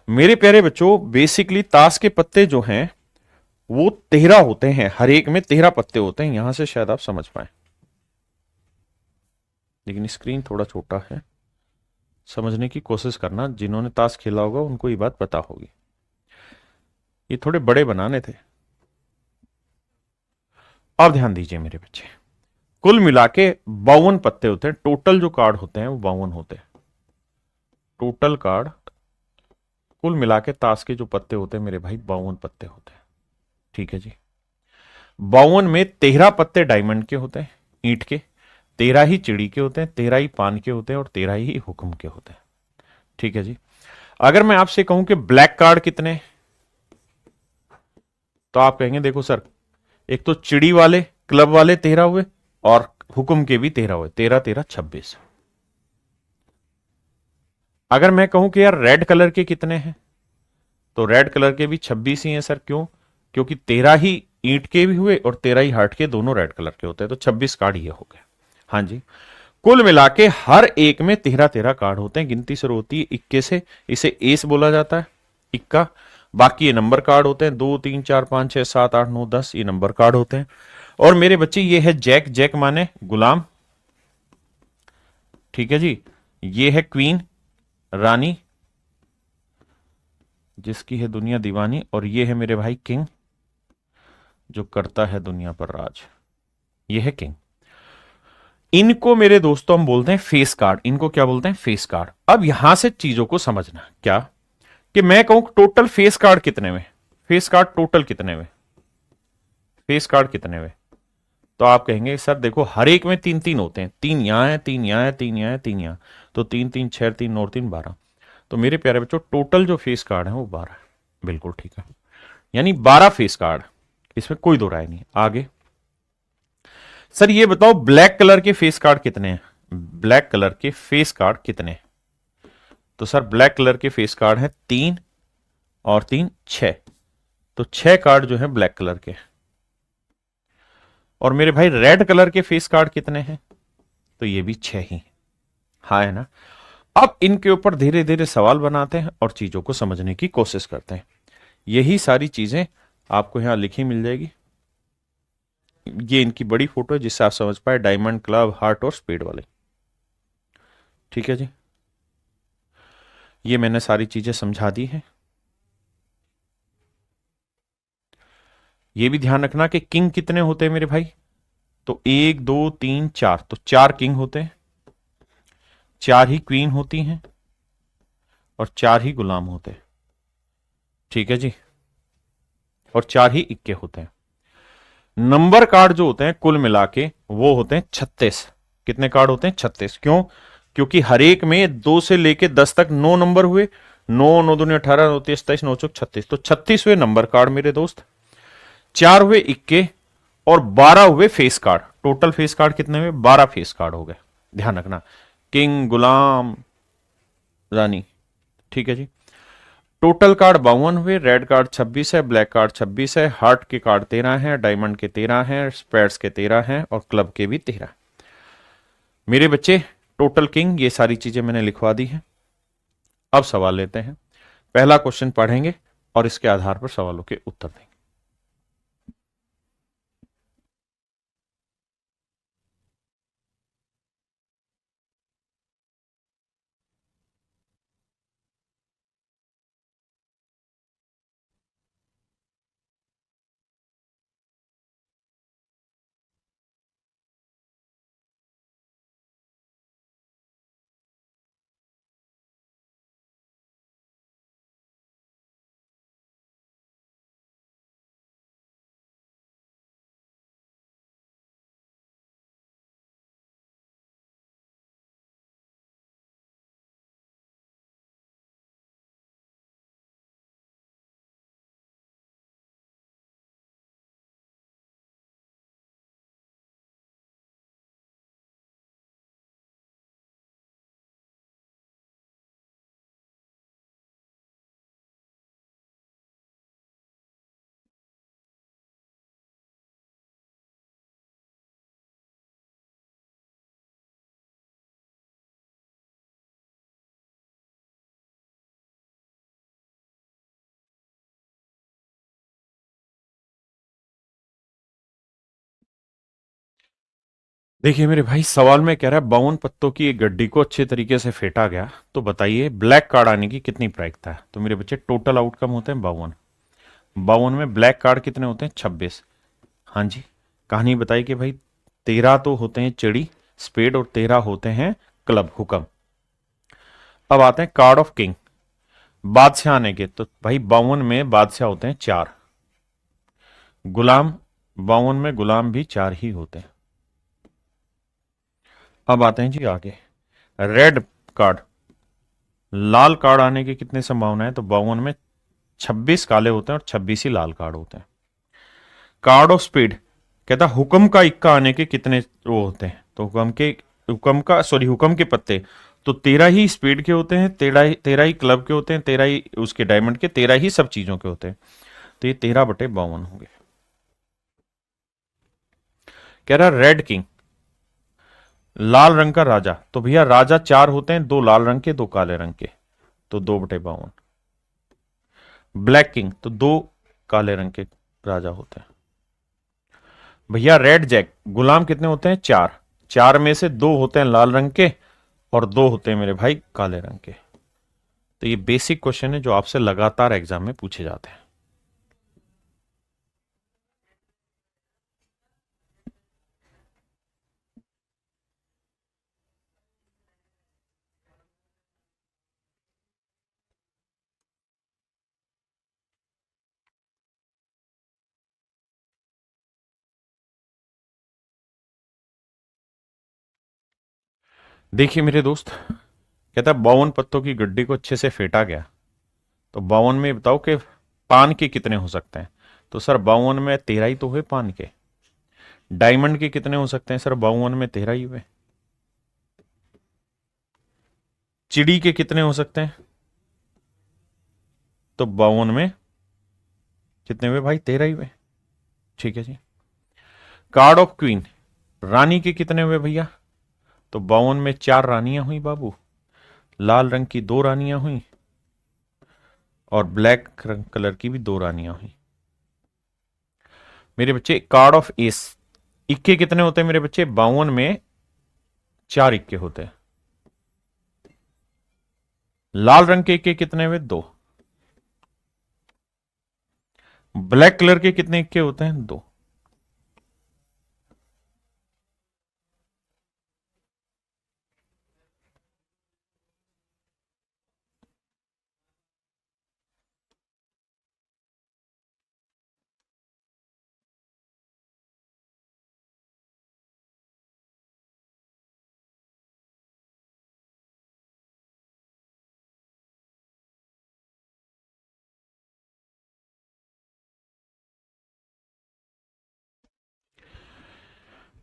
मेरे प्यारे बच्चों, बेसिकली ताश के पत्ते जो हैं वो 13 होते हैं, हर एक में 13 पत्ते होते हैं, यहां से शायद आप समझ पाए, लेकिन स्क्रीन थोड़ा छोटा है, समझने की कोशिश करना। जिन्होंने ताश खेला होगा उनको ये बात पता होगी, ये थोड़े बड़े बनाने थे। अब ध्यान दीजिए मेरे बच्चे, कुल मिला के 52 पत्ते होते हैं, टोटल जो कार्ड होते हैं वो 52 होते हैं। टोटल कार्ड कुल मिला के ताश के जो पत्ते होते हैं मेरे भाई 52 पत्ते होते हैं। ठीक है जी। 52 में 13 पत्ते डायमंड के होते हैं, ईंट के, 13 ही चिड़ी के होते हैं, 13 ही पान के होते हैं और 13 ही हुक्म के होते हैं। ठीक है जी। अगर मैं आपसे कहूं कि ब्लैक कार्ड कितने, तो आप कहेंगे देखो सर, एक तो चिड़ी वाले क्लब वाले 13 हुए और हुक्म के भी 13 हुए, 13 13 26। अगर मैं कहूं कि यार रेड कलर के कितने हैं, तो रेड कलर के भी 26 ही हैं सर। क्यों? क्योंकि 13 ही ईंट के भी हुए और 13 ही हार्ट के, दोनों रेड कलर के होते हैं, तो 26 कार्ड ये हो गए। हाँ जी। कुल मिला के हर एक में 13 13 कार्ड होते हैं, गिनती शुरू होती है इक्के से, इसे एस बोला जाता है, इक्का। बाकी ये नंबर कार्ड होते हैं, 2 3 4 5 6 7 8 9 10, ये नंबर कार्ड होते हैं। और मेरे बच्चे ये है जैक, जैक माने गुलाम। ठीक है जी। ये है क्वीन, रानी जिसकी है दुनिया दीवानी, और ये है मेरे भाई किंग, जो करता है दुनिया पर राज। ये है किंग। इनको मेरे दोस्तों हम बोलते हैं फेस कार्ड, इनको क्या बोलते हैं? Face card. अब यहां से चीजों को समझना क्या, कि मैं कहूं टोटल फेस कार्ड कितने में, फेस कार्ड टोटल कितने में, फेस कार्ड कितने में, तो आप कहेंगे सर देखो हर एक में तीन तीन होते हैं, तीन यहां है, तीन यहां है, तीन यहां है, तीन यहां, तो तीन तीन छह, तीन और तीन 12। तो मेरे प्यारे बच्चों, टोटल जो फेस कार्ड है वो 12 है। बिल्कुल ठीक है, यानी 12 फेस कार्ड, इसमें कोई दो राय नहीं। आगे सर ये बताओ ब्लैक कलर के फेस कार्ड कितने हैं, ब्लैक कलर के फेस कार्ड कितने हैं? तो सर ब्लैक कलर के फेस कार्ड हैं 3 और 3 6, तो 6 कार्ड जो है ब्लैक कलर के। और मेरे भाई रेड कलर के फेस कार्ड कितने हैं? तो ये भी 6 ही। हाँ है ना। अब इनके ऊपर धीरे धीरे सवाल बनाते हैं और चीजों को समझने की कोशिश करते हैं। यही सारी चीजें आपको यहां लिखी मिल जाएगी। ये इनकी बड़ी फोटो है जिससे आप समझ पाए, डायमंड, क्लब, हार्ट और स्पेड वाले। ठीक है जी। ये मैंने सारी चीजें समझा दी हैं। ये भी ध्यान रखना कि किंग कितने होते हैं मेरे भाई, तो 1 2 3 4, तो 4 किंग होते हैं, 4 ही क्वीन होती हैं और 4 ही गुलाम होते हैं। ठीक है जी। और 4 ही इक्के होते हैं। नंबर कार्ड जो होते हैं कुल मिला के वो होते हैं 36। कितने कार्ड होते हैं? 36। क्यों? क्योंकि हर एक में 2 से लेके 10 तक 9 नंबर हुए, 9 9 दूनी 18, 9 30 27, 9 चौक 36, तो 36 हुए नंबर कार्ड मेरे दोस्त, 4 हुए इक्के और 12 हुए face card. Total face card कितने हुए? 12 फेस कार्ड हो गए। ध्यान रखना, किंग, गुलाम, रानी। ठीक है जी। टोटल कार्ड 52 हुए, रेड कार्ड 26 है, ब्लैक कार्ड 26 है, हार्ट के कार्ड 13 है, डायमंड के 13 हैं, स्पेड्स के 13 हैं और क्लब के भी 13। मेरे बच्चे, टोटल किंग, ये सारी चीजें मैंने लिखवा दी हैं। अब सवाल लेते हैं, पहला क्वेश्चन पढ़ेंगे और इसके आधार पर सवालों के उत्तर देंगे। देखिए मेरे भाई, सवाल में कह रहा है 52 पत्तों की एक गड्डी को अच्छे तरीके से फेंटा गया, तो बताइए ब्लैक कार्ड आने की कितनी प्रायिकता है। तो मेरे बच्चे टोटल आउटकम होते हैं 52। 52 में ब्लैक कार्ड कितने होते हैं? 26। हाँ जी। कहानी बताई कि भाई 13 तो होते हैं चिड़ी स्पेड और 13 होते हैं क्लब हुक्म। अब आते हैं कार्ड ऑफ किंग, बादशाह आने के। तो भाई 52 में बादशाह होते हैं 4। गुलाम, 52 में गुलाम भी 4 ही होते हैं। अब आते हैं जी आगे, रेड कार्ड, लाल कार्ड आने की कितनी संभावना है? तो 52 में 26 काले होते हैं और 26 ही लाल कार्ड होते हैं। कार्ड ऑफ स्पीड कहता हुक्म का इक्का आने के कितने वो होते हैं? तो हुक्म के पत्ते तो 13 ही स्पीड के होते हैं, 13 ही क्लब के होते हैं, 13 ही उसके डायमंड के, 13 ही सब चीजों के होते हैं। तो ये 13/52 होंगे। कह रहा रेड किंग, लाल रंग का राजा। तो भैया राजा 4 होते हैं, 2 लाल रंग के 2 काले रंग के, तो 2/52। ब्लैक किंग तो 2 काले रंग के राजा होते हैं। भैया रेड जैक, गुलाम कितने होते हैं? 4। 4 में से 2 होते हैं लाल रंग के और 2 होते हैं मेरे भाई काले रंग के। तो ये बेसिक क्वेश्चन है जो आपसे लगातार एग्जाम में पूछे जाते हैं। देखिए मेरे दोस्त, कहता है 52 पत्तों की गड्डी को अच्छे से फेंटा गया, तो 52 में बताओ कि पान के कितने हो सकते हैं? तो सर 52 में 13 ही तो हुए पान के। डायमंड के कितने हो सकते हैं? सर 52 में 13 ही हुए। चिड़ी के कितने हो सकते हैं? तो 52 में कितने हुए भाई? 13 ही हुए। ठीक है जी। कार्ड ऑफ क्वीन, रानी के कितने हुए भैया? तो 52 में 4 रानियां हुई बाबू, लाल रंग की 2 रानियां हुई और ब्लैक रंग कलर की भी 2 रानियां हुई। मेरे बच्चे कार्ड ऑफ एस, इक्के कितने होते हैं मेरे बच्चे? 52 में 4 इक्के होते हैं। लाल रंग के इक्के कितने हुए? 2। ब्लैक कलर के कितने इक्के होते हैं? 2।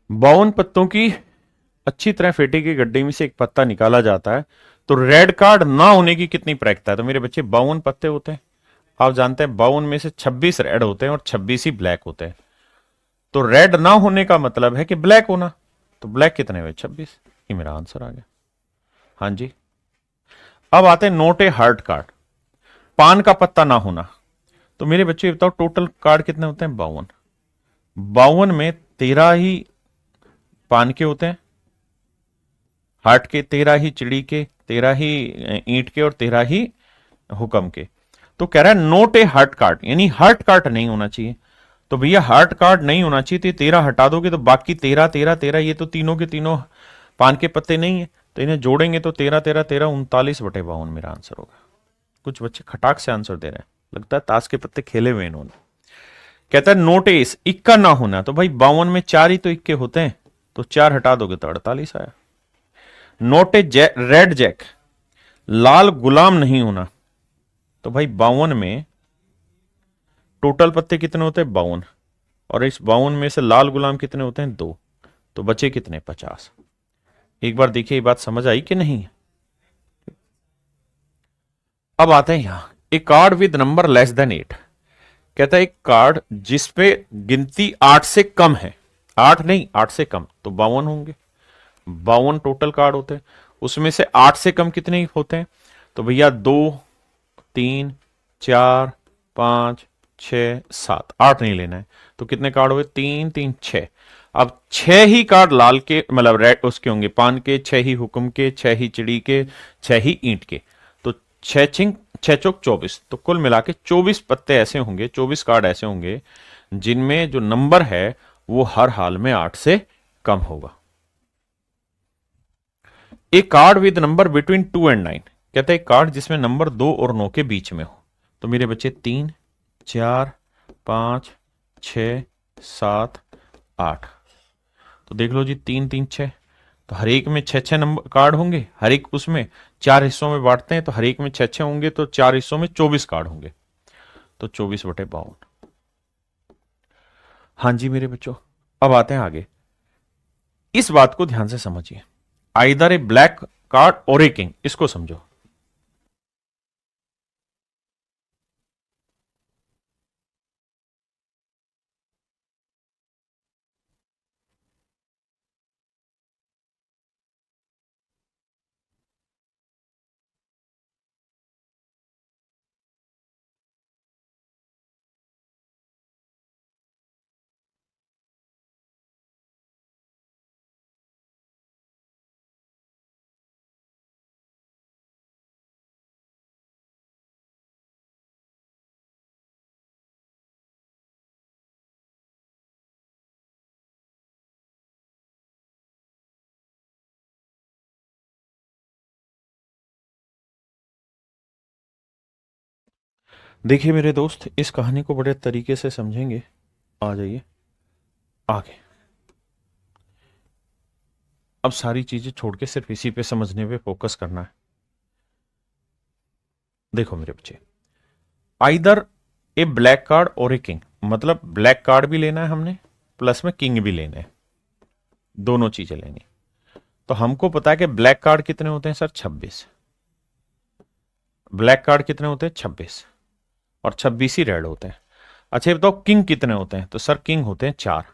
बावन पत्तों की अच्छी तरह फेटी की गड्ढे में से एक पत्ता निकाला जाता है, तो रेड कार्ड ना होने की कितनी प्रायिकता है? तो मेरे बच्चे 52 पत्ते होते हैं, आप जानते हैं 52 में से 26 रेड होते हैं और 26 ही ब्लैक होते हैं। तो रेड ना होने का मतलब है कि ब्लैक होना। तो ब्लैक कितने हुए? 26। ये मेरा आंसर आ गया। हाँ जी। अब आते हैं नोट ए हार्ट कार्ड, पान का पत्ता ना होना। तो मेरे बच्चे बताओ टोटल कार्ड कितने होते हैं? 52। 52 में 13 ही पान के होते हैं, हार्ट के 13 ही, चिड़ी के 13 ही, ईंट के और 13 ही हुक्म के। तो कह रहा है नोट ए हार्ट कार्ड, यानी हार्ट कार्ड नहीं होना चाहिए। तो भैया हार्ट कार्ड नहीं होना चाहिए, तो 13 हटा दोगे तो बाकी 13 13 13, ये तो तीनों के तीनों पान के पत्ते नहीं है, तो इन्हें जोड़ेंगे तो 13 13 13 39/52 मेरा आंसर होगा। कुछ बच्चे खटाक से आंसर दे रहे हैं, लगता है ताश के पत्ते खेले हुए इन्होंने। कहता है नोटिस इक्का ना होना। तो भाई 52 में 4 ही तो इक्के होते हैं, तो 4 हटा दोगे तो 48 आया। नोटे रेड जैक, लाल गुलाम नहीं होना। तो भाई 52 में टोटल पत्ते कितने होते हैं? 52। और इस 52 में से लाल गुलाम कितने होते हैं? 2। तो बचे कितने? 50। एक बार देखिए ये बात समझ आई कि नहीं? अब आते हैं यहां, a card with number less than 8। कहता है एक कार्ड जिसपे गिनती 8 से कम है, 8 नहीं 8 से कम, तो 52 होंगे। 52 टोटल कार्ड होते हैं, उसमें से 8 से कम कितने होते हैं? तो भैया 2 3 4 5 6 7, 8 नहीं लेना है। तो कितने कार्ड हुए? 3 3 6। अब 6 ही कार्ड लाल के मतलब रेड उसके होंगे, पान के, 6 ही हुक्म के, 6 ही चिड़ी के, 6 ही ईंट के, तो 6 चौक 24, तो कुल मिला के 24 पत्ते ऐसे होंगे, 24 कार्ड ऐसे होंगे जिनमें जो नंबर है वो हर हाल में 8 से कम होगा। A card with number between 2 and 9, कहते हैं कार्ड जिसमें नंबर 2 और 9 के बीच में हो। तो मेरे बच्चे 3, 4, 5, 6, 7, 8, तो देख लो जी 3, 3, 6, तो हर एक में 6 नंबर कार्ड होंगे, हर एक उसमें 4 हिस्सों में बांटते हैं, तो हर एक में 6 होंगे, तो 4 हिस्सों में 24 कार्ड होंगे, तो 24/52। हाँ जी मेरे बच्चों, अब आते हैं आगे। इस बात को ध्यान से समझिए, आइदर ए ब्लैक कार्ड और ए किंग, इसको समझो। देखिए मेरे दोस्त, इस कहानी को बड़े तरीके से समझेंगे। आ जाइए आगे। अब सारी चीजें छोड़ के सिर्फ इसी पे समझने पे फोकस करना है। देखो मेरे बच्चे, आइदर ए ब्लैक कार्ड और ए किंग, मतलब ब्लैक कार्ड भी लेना है हमने, प्लस में किंग भी लेना है, दोनों चीजें लेनी। तो हमको पता है कि ब्लैक कार्ड कितने होते हैं सर, 26। ब्लैक कार्ड कितने होते हैं, 26, और 26 ही रेड होते हैं। अच्छा ये बताओ किंग कितने होते हैं, तो सर किंग होते हैं 4।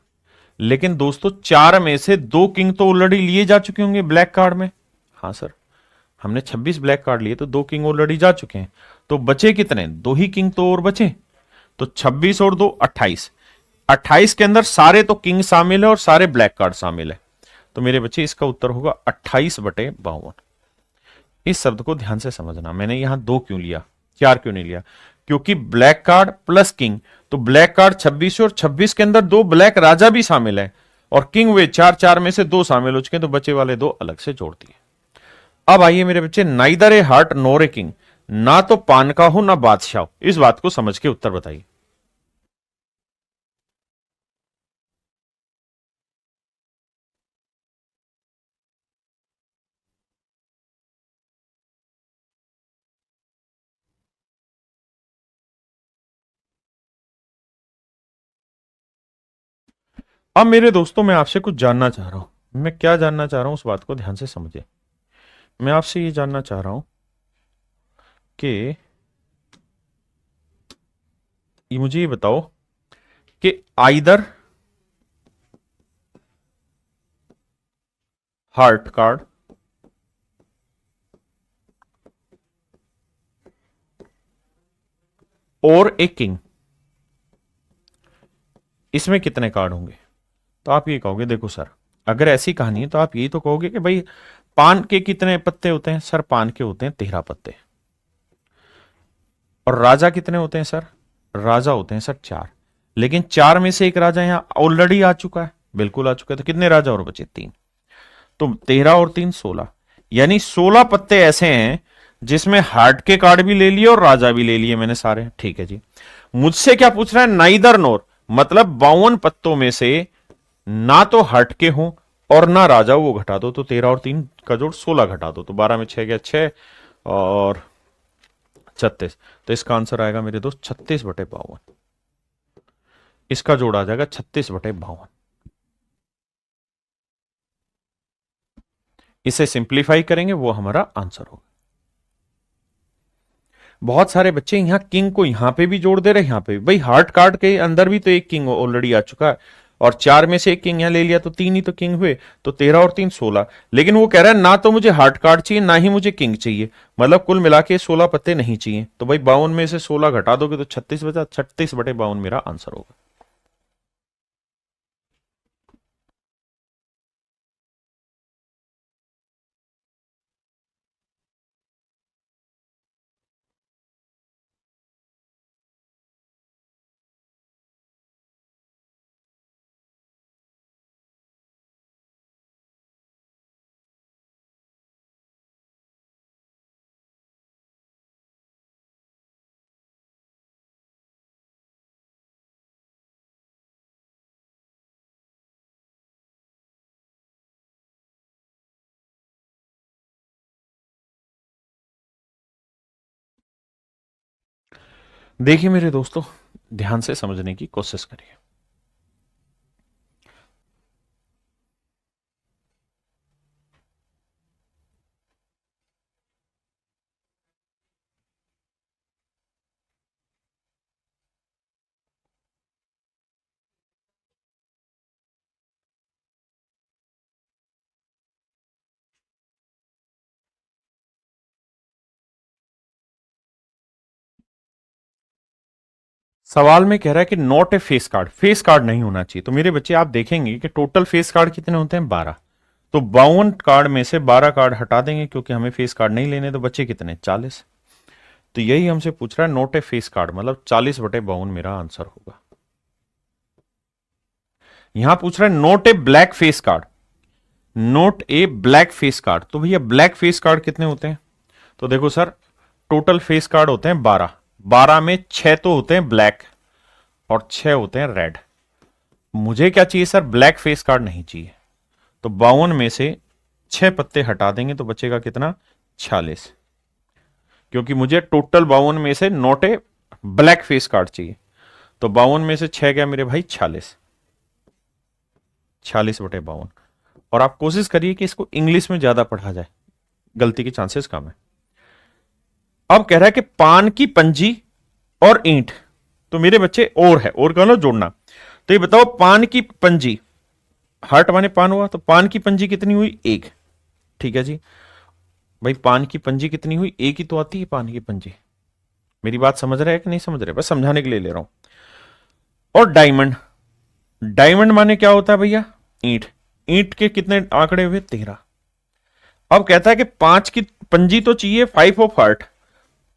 लेकिन दोस्तों 4 में से 2 किंग तो ऑलरेडी लिए जा चुके होंगे ब्लैक कार्ड में। हाँ सर, हमने 26 ब्लैक कार्ड लिए तो 2 किंग ऑलरेडी जा चुके हैं, तो बचे कितने, 2 ही किंग तो और बचे। तो 26 और 2 28, 28 के अंदर सारे तो किंग शामिल है और सारे ब्लैक कार्ड शामिल है। तो मेरे बच्चे इसका उत्तर होगा 28/52। इस शब्द को ध्यान से समझना, मैंने यहां 2 क्यों लिया, 4 क्यों नहीं लिया, क्योंकि ब्लैक कार्ड प्लस किंग, तो ब्लैक कार्ड 26 और 26 के अंदर 2 ब्लैक राजा भी शामिल है, और किंग वे 4, 4 में से 2 शामिल हो चुके हैं, तो बचे वाले 2 अलग से जोड़ दिए। अब आइए मेरे बच्चे, neither A heart NOR a king, ना तो पान का हो ना बादशाह हो, इस बात को समझ के उत्तर बताइए। अब मेरे दोस्तों, मैं आपसे कुछ जानना चाह रहा हूं। मैं क्या जानना चाह रहा हूं, उस बात को ध्यान से समझिए। मैं आपसे ये जानना चाह रहा हूं कि मुझे ये बताओ कि आइदर हार्ट कार्ड और ए किंग, इसमें कितने कार्ड होंगे। तो आप ये कहोगे, देखो सर अगर ऐसी कहानी है तो आप यही तो कहोगे कि भाई पान के कितने पत्ते होते हैं, सर पान के होते हैं 13 पत्ते। और राजा कितने होते हैं सर, राजा होते हैं सर 4। लेकिन 4 में से एक राजा यहां ऑलरेडी आ चुका है, बिल्कुल आ चुका है, तो कितने राजा और बचे, 3। तो 13 और 3 16, यानी 16 पत्ते ऐसे हैं जिसमें हार्ट के कार्ड भी ले लिए और राजा भी ले लिए मैंने सारे। ठीक है जी, मुझसे क्या पूछ रहा है, नाइदर नोर, मतलब 52 पत्तों में से ना तो हार्ट के हो और ना राजा, वो घटा दो, तो 13 और 3 का जोड़ 16 घटा दो, तो 12 में 6 गया 6 और 36, तो इसका आंसर आएगा मेरे दोस्त 36/52। इसका जोड़ आ जाएगा 36/52। इसे सिंप्लीफाई करेंगे, वो हमारा आंसर होगा। बहुत सारे बच्चे यहां किंग को यहां पे भी जोड़ दे रहे, यहां पे भी, भाई हार्ट कार्ड के अंदर भी तो एक किंग ऑलरेडी आ चुका है, और 4 में से एक किंग यहां ले लिया, तो 3 ही तो किंग हुए, तो 13 और 3 16। लेकिन वो कह रहा है ना तो मुझे हार्ट कार्ड चाहिए ना ही मुझे किंग चाहिए, मतलब कुल मिला के 16 पत्ते नहीं चाहिए, तो भाई 52 में से 16 घटा दोगे तो 36 बचा, 36/52 मेरा आंसर होगा। देखिए मेरे दोस्तों, ध्यान से समझने की कोशिश करिए। सवाल में कह रहा है कि not a face card, face card नहीं होना चाहिए। तो मेरे बच्चे आप देखेंगे कि टोटल फेस कार्ड कितने होते हैं, 12। तो 52 कार्ड में से 12 कार्ड हटा देंगे क्योंकि हमें फेस कार्ड नहीं लेने, तो बच्चे कितने, 40। तो यही हमसे पूछ रहा है, नोट ए फेस कार्ड मतलब 40/52 मेरा आंसर होगा। यहां पूछ रहा है नोट ए ब्लैक फेस कार्ड, नोट ए ब्लैक फेस कार्ड। तो भैया ब्लैक फेस कार्ड कितने होते हैं? तो देखो सर, टोटल फेस कार्ड होते हैं 12, 12 में 6 तो होते हैं ब्लैक और 6 होते हैं रेड। मुझे क्या चाहिए सर, ब्लैक फेस कार्ड नहीं चाहिए। तो 52 में से 6 पत्ते हटा देंगे तो बचेगा कितना, 46। क्योंकि मुझे टोटल 52 में से नोट ए ब्लैक फेस कार्ड चाहिए। तो 52 में से 6 गया मेरे भाई 46, 46/52। और आप कोशिश करिए कि इसको इंग्लिश में ज्यादा पढ़ा जाए, गलती के चांसेस कम है। अब कह रहा है कि पान की पंजी और ईंट। तो मेरे बच्चे और है, और कह लो जोड़ना। तो ये बताओ, पान की पंजी, हार्ट माने पान हुआ, तो पान की पंजी कितनी हुई, एक। ठीक है जी। भाई पान की पंजी कितनी हुई, एक ही तो आती है पान की पंजी। मेरी बात समझ रहे हैं कि नहीं समझ रहे, बस समझाने के लिए ले रहा हूं। और डायमंड, डायमंड माने क्या होता है भैया, ईंट। ईंट के कितने आंकड़े हुए, 13। अब कहता है कि 5 की पंजी तो चाहिए, 5 ऑफ हार्ट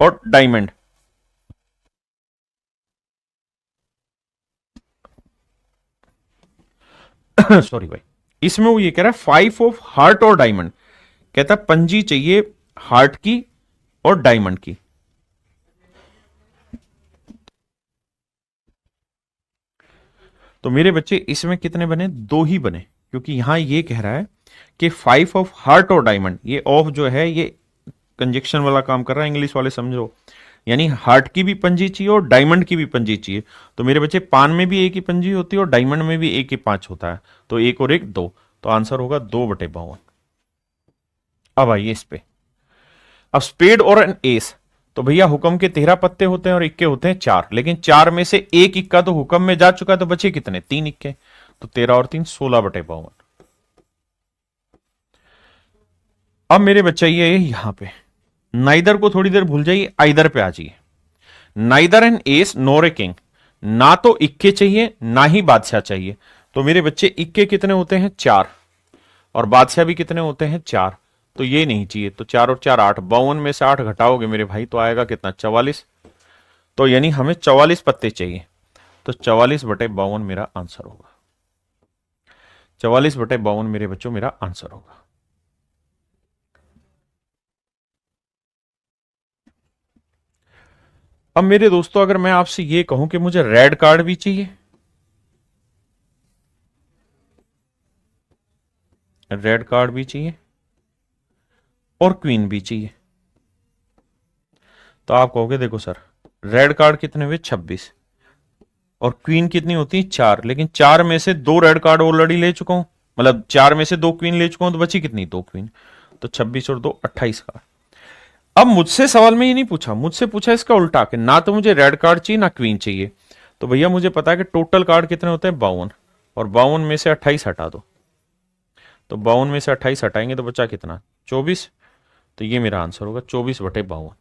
और डायमंड। सॉरी भाई, इसमें वो ये कह रहा है 5 ऑफ हार्ट और डायमंड। कहता है पंजी चाहिए हार्ट की और डायमंड की। तो मेरे बच्चे इसमें कितने बने, दो ही बने, क्योंकि यहां ये कह रहा है कि 5 ऑफ हार्ट और डायमंड। ये ऑफ जो है ये कंजक्शन वाला काम कर रहा है, इंग्लिश वाले समझो। यानी हार्ट की भी पंजी चाहिए और डायमंड की भी पंजी चाहिए। तो मेरे बच्चे पान में भी एक ही पंजी होती है और डायमंड में भी एक ही 5 होता है। तो एक और एक दो, तो आंसर होगा 2/52। अब आइए इस पे। अब स्पेड और एन एस। तो भैया हुक्म के 13 पत्ते होते हैं और इक्के होते हैं 4, लेकिन 4 में से एक इक्का तो हुक्म में जा चुका है, तो बचे कितने, 3 इक्के। तो 13 और 3 16/52। अब मेरे बच्चा ये यहां पे, नाइदर को थोड़ी देर भूल जाइए, आइदर पे आ जाइए। Neither an ace nor a king. ना तो इक्के चाहिए ना ही बादशाह चाहिए। तो मेरे बच्चे इक्के कितने होते हैं, 4, और बादशाह भी कितने होते हैं, 4। तो ये नहीं चाहिए। तो 4 और 4 8, 52 में से 8 घटाओगे मेरे भाई तो आएगा कितना, 44। तो यानी हमें 44 पत्ते चाहिए। तो 44/52 मेरा आंसर होगा। 44/52 मेरे बच्चों मेरा आंसर होगा। अब मेरे दोस्तों, अगर मैं आपसे ये कहूं कि मुझे रेड कार्ड भी चाहिए, रेड कार्ड भी चाहिए और क्वीन भी चाहिए, तो आप कहोगे देखो सर, रेड कार्ड कितने हुए, 26, और क्वीन कितनी होती है, 4। लेकिन 4 में से 2 रेड कार्ड ऑलरेडी ले चुका हूं, मतलब 4 में से 2 क्वीन ले चुका हूं, तो बची कितनी, 2 क्वीन। तो 26 और 2 28 कार्ड। अब मुझसे सवाल में ये नहीं पूछा, मुझसे पूछा इसका उल्टा कि ना तो मुझे रेड कार्ड चाहिए ना क्वीन चाहिए। तो भैया मुझे पता है कि टोटल कार्ड कितने होते हैं, 52, और 52 में से 28 हटा दो। तो 52 में से 28 हटाएंगे तो बचा कितना, 24। तो ये मेरा आंसर होगा, 24/52।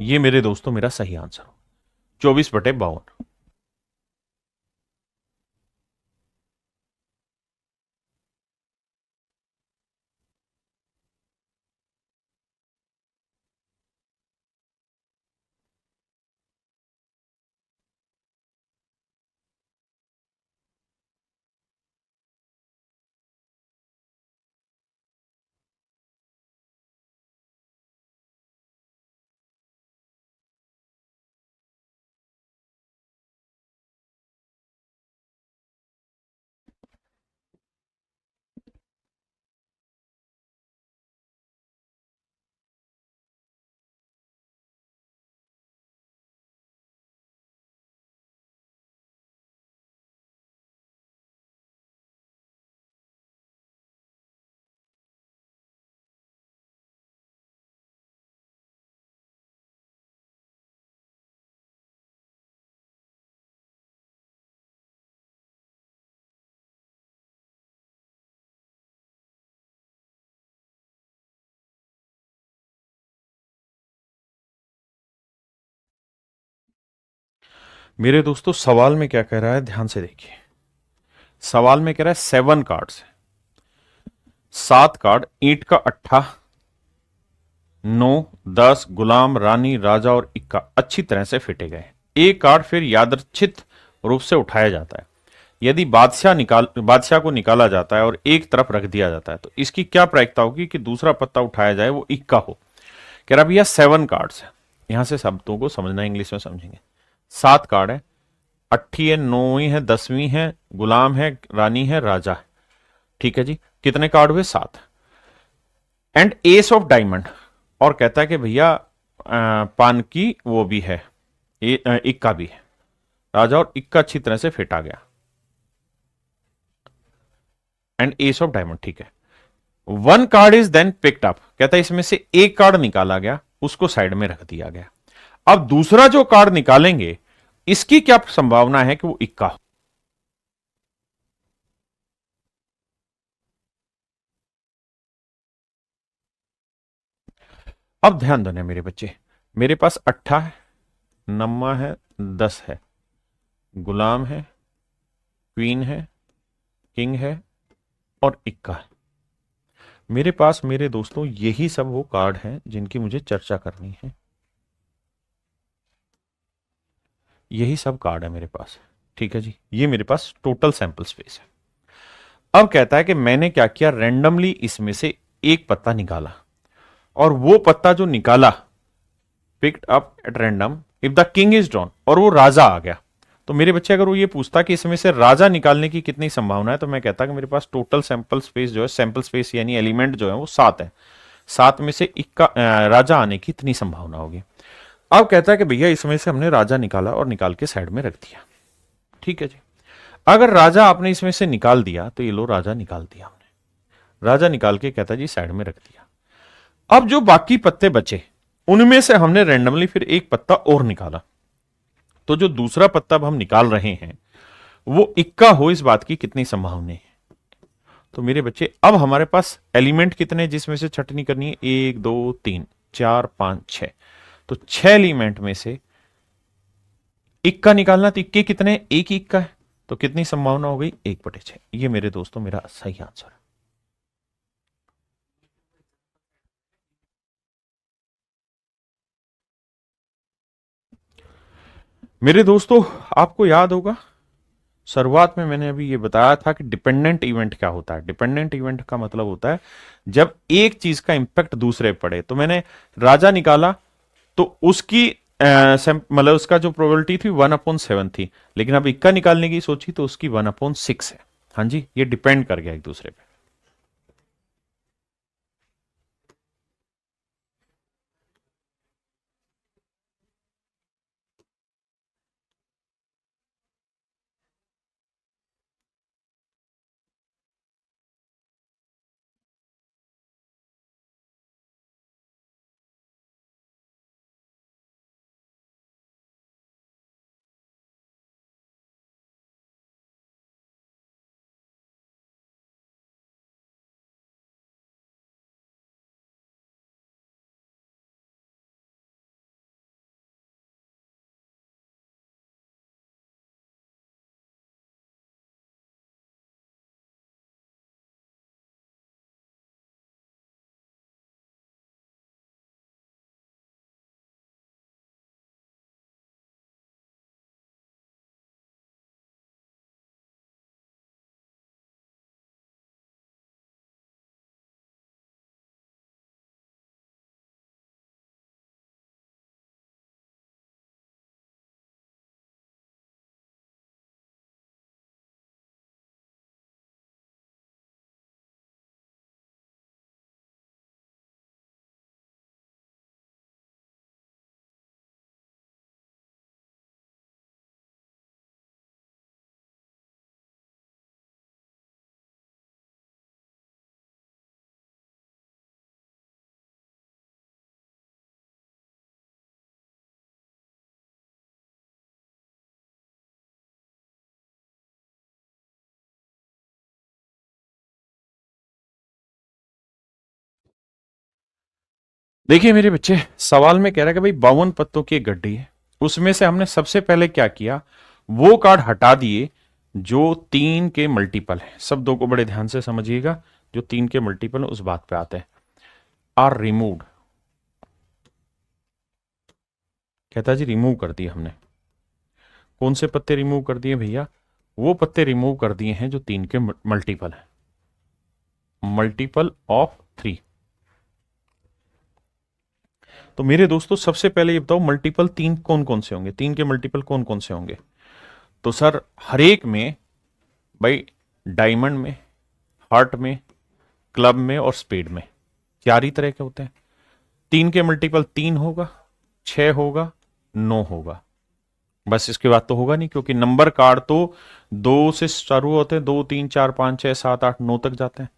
ये मेरे दोस्तों मेरा सही आंसर हो, 24/52। मेरे दोस्तों सवाल में क्या कह रहा है, ध्यान से देखिए। सवाल में कह रहा है 7 कार्ड्स है, 7 कार्ड, ईंट का अट्ठा, 9, 10, गुलाम, रानी, राजा और इक्का अच्छी तरह से फिटे गए। एक कार्ड फिर यादृच्छित रूप से उठाया जाता है। यदि बादशाह को निकाला जाता है और एक तरफ रख दिया जाता है तो इसकी क्या प्रायिकता होगी कि दूसरा पत्ता उठाया जाए वो इक्का हो। कह रहा भैया 7 कार्ड्स है, यहां से शब्दों को समझना, इंग्लिश में समझेंगे। 7 कार्ड है, अट्ठी है, नौवीं है, 10वीं है, गुलाम है, रानी है, राजा है। ठीक है जी, कितने कार्ड हुए? 7। एंड एस ऑफ डायमंड, और कहता है कि भैया पान की वो भी है, इक्का भी है। राजा और इक्का अच्छी तरह से फिट आ गया। एंड एस ऑफ डायमंड, ठीक है। 1 card is then picked up, कहता है इसमें से एक कार्ड निकाला गया, उसको साइड में रख दिया गया। अब दूसरा जो कार्ड निकालेंगे इसकी क्या संभावना है कि वो इक्का हो? अब ध्यान देना मेरे बच्चे, मेरे पास अट्ठा है, नम्मा है, 10 है, गुलाम है, क्वीन है, किंग है और इक्का है। मेरे पास मेरे दोस्तों यही सब वो कार्ड हैं जिनकी मुझे चर्चा करनी है। यही सब कार्ड है मेरे पास। ठीक है जी, ये मेरे पास टोटल सैंपल स्पेस है। अब कहता है कि मैंने क्या किया, रैंडमली इसमें से एक पत्ता निकाला, और वो पत्ता जो निकाला, picked up at random, if the king is drawn, और वो राजा आ गया। तो मेरे बच्चे अगर वो ये पूछता कि इसमें से राजा निकालने की कितनी संभावना है, तो मैं कहता कि मेरे पास टोटल सैंपल स्पेस जो है, सैंपल स्पेस यानी एलिमेंट जो है वो 7 है। 7 में से इक्का राजा आने की इतनी संभावना होगी। अब कहता है कि भैया इसमें से हमने राजा निकाला और निकाल के साइड में रख दिया। ठीक है जी, अगर राजा आपने इसमें से निकाल दिया तो ये लो राजा निकाल दिया हमने, राजा निकाल के कहता जी साइड में रख दिया। अब जो बाकी पत्ते बचे उनमें से हमने रैंडमली फिर एक पत्ता और निकाला, तो जो दूसरा पत्ता अब हम निकाल रहे हैं वो इक्का हो, इस बात की कितनी संभावना है? तो मेरे बच्चे अब हमारे पास एलिमेंट कितने जिसमें से छटनी करनी है, 1 2 3 4 5 6, तो 6 एलिमेंट में से इक्का निकालना, तो इक्के कितने, एक ही इक्का है, तो कितनी संभावना हो गई, 1/6। ये मेरे दोस्तों मेरा सही आंसर है। मेरे दोस्तों आपको याद होगा शुरुआत में मैंने अभी ये बताया था कि डिपेंडेंट इवेंट क्या होता है। डिपेंडेंट इवेंट का मतलब होता है जब एक चीज का इंपैक्ट दूसरे पे पड़े। तो मैंने राजा निकाला तो उसकी मतलब उसका जो प्रोबेबिलिटी थी 1/7 थी, लेकिन अब इक्का निकालने की सोची तो उसकी 1/6 है। हाँ जी, ये डिपेंड कर गया एक दूसरे पे। देखिए मेरे बच्चे, सवाल में कह रहा है कि भाई 52 पत्तों की एक गड्डी है, उसमें से हमने सबसे पहले क्या किया, वो कार्ड हटा दिए जो 3 के मल्टीपल है। शब्दों को बड़े ध्यान से समझिएगा, जो 3 के मल्टीपल उस बात पे आते हैं। आर रिमूव्ड, कहता जी रिमूव कर दिए हमने। कौन से पत्ते रिमूव कर दिए भैया? वो पत्ते रिमूव कर दिए हैं जो 3 के मल्टीपल है, मल्टीपल ऑफ 3। तो मेरे दोस्तों सबसे पहले ये बताओ मल्टीपल 3 कौन कौन से होंगे, 3 के मल्टीपल कौन कौन से होंगे? तो सर हर एक में, भाई डायमंड में, हार्ट में, क्लब में और स्पेड में 4 ही तरह के होते हैं। 3 के मल्टीपल 3 होगा, 6 होगा, 9 होगा, बस इसके बाद तो होगा नहीं, क्योंकि नंबर कार्ड तो 2 से शुरू होते हैं, 2 3 4 5 6 7 8 9 तक जाते हैं।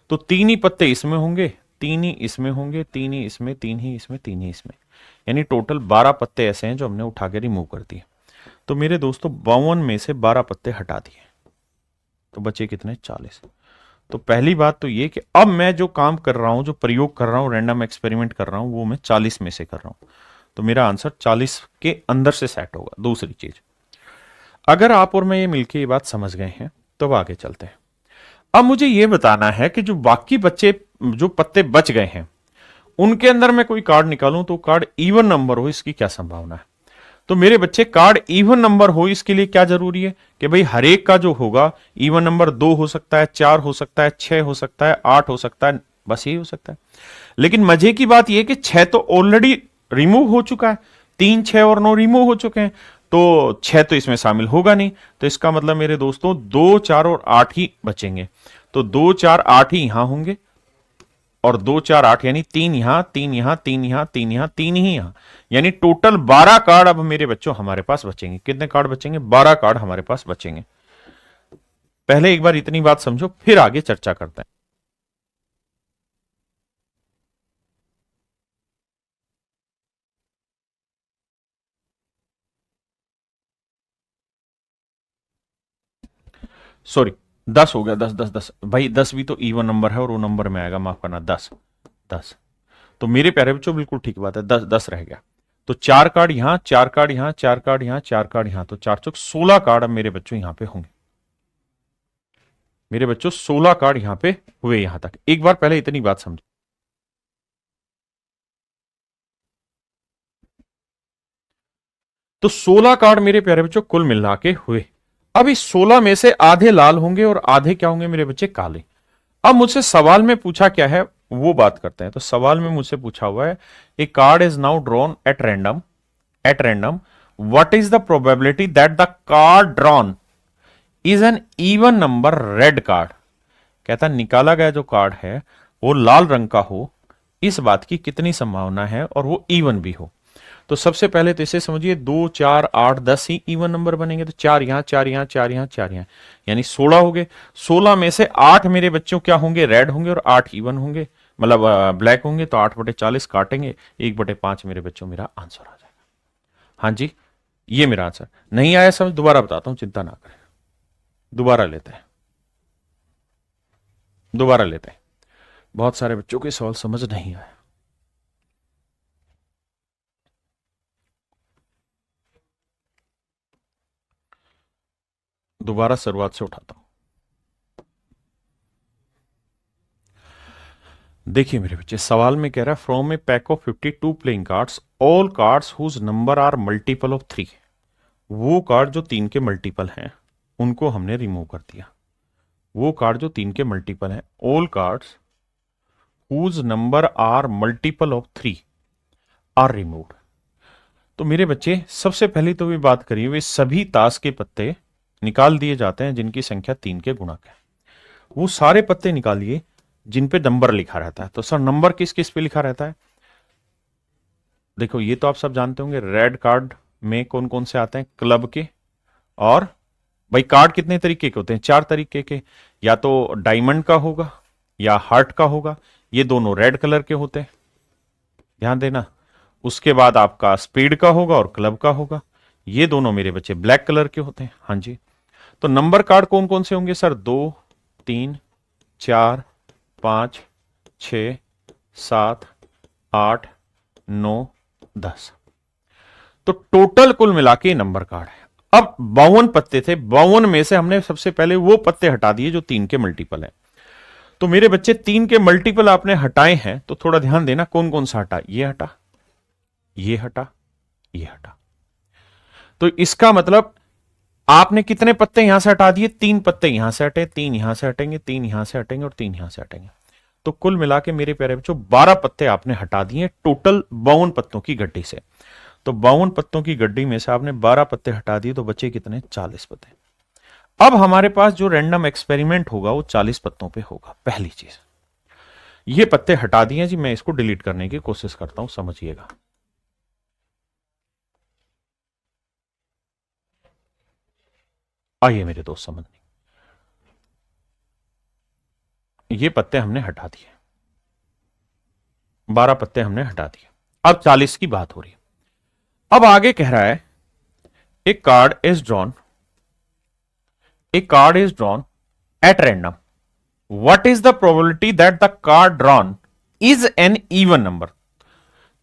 तो 3 ही पत्ते इसमें होंगे, 3 ही इसमें होंगे, 3 ही इसमें, 3 ही इसमें, 3 ही इसमें, यानी टोटल 12 पत्ते ऐसे हैं जो हमने उठा के रिमूव कर दिए। तो मेरे दोस्तों 52 में से 12 पत्ते हटा दिए, तो बचे कितने? 40। तो पहली बात तो ये कि अब मैं जो काम कर रहा हूं, जो प्रयोग कर रहा हूं, रैंडम एक्सपेरिमेंट कर रहा हूं, वो मैं 40 में से कर रहा हूं। तो मेरा आंसर 40 के अंदर से सेट होगा। दूसरी चीज, अगर आप और मैं ये मिलके ये बात समझ गए हैं तो अब आगे चलते हैं। अब मुझे ये बताना है कि जो बाकी बच्चे, जो पत्ते बच गए हैं, उनके अंदर मैं कोई कार्ड निकालूं तो कार्ड इवन नंबर हो, इसकी क्या संभावना है? तो मेरे बच्चे कार्ड इवन नंबर हो, इसके लिए क्या जरूरी है कि भाई हर एक का जो होगा इवन नंबर 2 हो सकता है, 4 हो सकता है, 6 हो सकता है, 8 हो सकता है, बस यही हो सकता है। लेकिन मजे की बात यह कि 6 तो ऑलरेडी रिमूव हो चुका है, 3 6 और 9 रिमूव हो चुके हैं, तो 6 तो इसमें शामिल होगा नहीं। तो इसका मतलब मेरे दोस्तों 2 4 और 8 ही बचेंगे। तो 2 4 8 ही यहां होंगे, और 2 4 8 यानी 3 यहां, 3 यहां, 3 यहां, 3 यहां, 3 ही यहां, यानी टोटल 12 कार्ड अब मेरे बच्चों हमारे पास बचेंगे। कितने कार्ड बचेंगे? 12 कार्ड हमारे पास बचेंगे। पहले एक बार इतनी बात समझो, फिर आगे चर्चा करते हैं। सॉरी, 10 हो गया, 10 10 10 भाई, 10 भी तो इवन नंबर है और वो नंबर में आएगा, माफ करना, 10 10। तो मेरे प्यारे बच्चों बिल्कुल ठीक बात है, 10 10 रह गया। तो 4 कार्ड यहां, 4 कार्ड यहां, 4 कार्ड यहां, 4 कार्ड यहां, तो 4 चौक 16 कार्ड अब मेरे बच्चों यहां पे होंगे। मेरे बच्चों 16 कार्ड यहां पे हुए, यहां तक एक बार पहले इतनी बात समझो। तो 16 कार्ड मेरे प्यारे बच्चों कुल मिला के हुए। अब इस 16 में से आधे लाल होंगे और आधे क्या होंगे मेरे बच्चे? काले। अब मुझसे सवाल में पूछा क्या है वो बात करते हैं। तो सवाल में मुझसे पूछा हुआ है, a card is now drawn at random what is the probability that the card drawn is an even number red card. कहता निकाला गया जो कार्ड है वो लाल रंग का हो, इस बात की कितनी संभावना है और वो इवन भी हो। तो सबसे पहले तो इसे समझिए, 2 4 8 10 ही इवन नंबर बनेंगे। तो 4 यहां, 4 यहां, 4 यहां, 4 यहां, यानी 16 हो गए। 16 में से 8 मेरे बच्चों क्या होंगे? रेड होंगे, और 8 इवन होंगे, मतलब ब्लैक होंगे। तो 8/40 काटेंगे, 1/5 मेरे बच्चों मेरा आंसर आ जाएगा। हाँ जी, ये मेरा आंसर। नहीं आया समझ, दोबारा बताता हूं, चिंता ना करें, दोबारा लेते हैं, दोबारा लेते हैं। बहुत सारे बच्चों के सवाल समझ नहीं आया। दोबारा शुरुआत से उठाता हूं। देखिए मेरे बच्चे, सवाल में कह रहा है from a pack of 52 playing cards all cards whose number are multiple of 3। वो कार्ड जो 3 के मल्टीपल हैं उनको हमने रिमूव कर दिया। वो कार्ड जो 3 के मल्टीपल हैं, all cards whose number are multiple of 3 are removed. तो मेरे बच्चे सबसे पहले तो भी बात करिए, वे सभी ताश के पत्ते निकाल दिए जाते हैं जिनकी संख्या 3 के गुणक है। वो सारे पत्ते निकालिए जिन पे नंबर लिखा रहता है। तो सर नंबर किस किस पे लिखा रहता है? देखो ये तो आप सब जानते होंगे, रेड कार्ड में कौन कौन से आते हैं? क्लब के, और भाई कार्ड कितने तरीके के होते हैं? 4 तरीके के, या तो डायमंड का होगा या हार्ट का होगा, ये दोनों रेड कलर के होते हैं, ध्यान देना। उसके बाद आपका स्पीड का होगा और क्लब का होगा, ये दोनों मेरे बच्चे ब्लैक कलर के होते हैं। हाँ जी, तो नंबर कार्ड कौन कौन से होंगे सर? 2 3 4 5 6 7 8 9 10। तो टोटल कुल मिला के नंबर कार्ड है। अब 52 पत्ते थे, 52 में से हमने सबसे पहले वो पत्ते हटा दिए जो 3 के मल्टीपल है। तो मेरे बच्चे 3 के मल्टीपल आपने हटाए हैं, तो थोड़ा ध्यान देना कौन कौन सा हटा। ये हटा, ये हटा, ये हटा। तो इसका मतलब आपने कितने पत्ते यहां से हटा दिए? 3 पत्ते यहां से हटे, 3 यहां से हटेंगे, 3 यहां से हटेंगे और 3 यहां से हटेंगे। तो कुल मिला के मेरे प्यारे बच्चों 12 पत्ते आपने हटा दिए टोटल 52 पत्तों की गड्डी से। तो 52 पत्तों की गड्डी में से आपने 12 पत्ते हटा दिए, तो बचे कितने? 40 पत्ते। अब हमारे पास जो रैंडम एक्सपेरिमेंट होगा वो 40 पत्तों पे होगा। पहली चीज, ये पत्ते हटा दिए जी, मैं इसको डिलीट करने की कोशिश करता हूं, समझिएगा। आइए मेरे दोस्त समझने, ये पत्ते हमने हटा दिए, 12 पत्ते हमने हटा दिए। अब 40 की बात हो रही है। अब आगे कह रहा है a card is drawn, a card is drawn at random, what is the probability that the card drawn is an even number.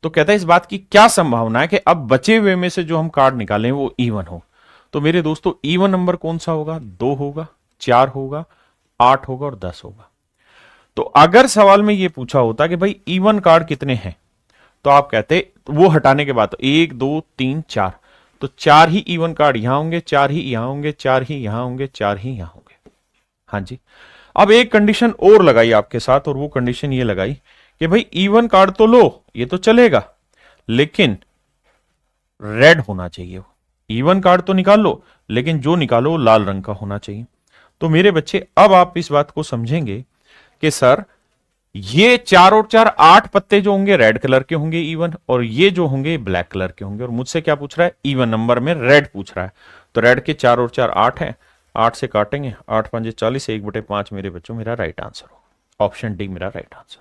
तो कहता है इस बात की क्या संभावना है कि अब बचे हुए में से जो हम कार्ड निकालें वो इवन हो। तो मेरे दोस्तों इवन नंबर कौन सा होगा? 2 होगा, 4 होगा, 8 होगा और 10 होगा। तो अगर सवाल में ये पूछा होता कि भाई इवन कार्ड कितने हैं, तो आप कहते वो हटाने के बाद तो 1 2 3 4, तो 4 ही इवन कार्ड यहां होंगे, 4 ही यहां होंगे, 4 ही यहां होंगे, 4 ही यहां होंगे। हाँ जी। अब एक कंडीशन और लगाई आपके साथ, और वो कंडीशन ये लगाई कि भाई इवन कार्ड तो लो, ये तो चलेगा, लेकिन रेड होना चाहिए। वो इवन कार्ड तो निकाल लो, लेकिन जो निकालो वो लाल रंग का होना चाहिए। तो मेरे बच्चे अब आप इस बात को समझेंगे कि सर ये 4 और 4 8 पत्ते जो होंगे रेड कलर के होंगे इवन, और ये जो होंगे ब्लैक कलर के होंगे। और मुझसे क्या पूछ रहा है? इवन नंबर में रेड पूछ रहा है। तो रेड के 4 और 4 8 है, 8 से काटेंगे, 8 5 40, 1/5 मेरे बच्चों मेरा राइट आंसर हो। ऑप्शन डी मेरा राइट आंसर।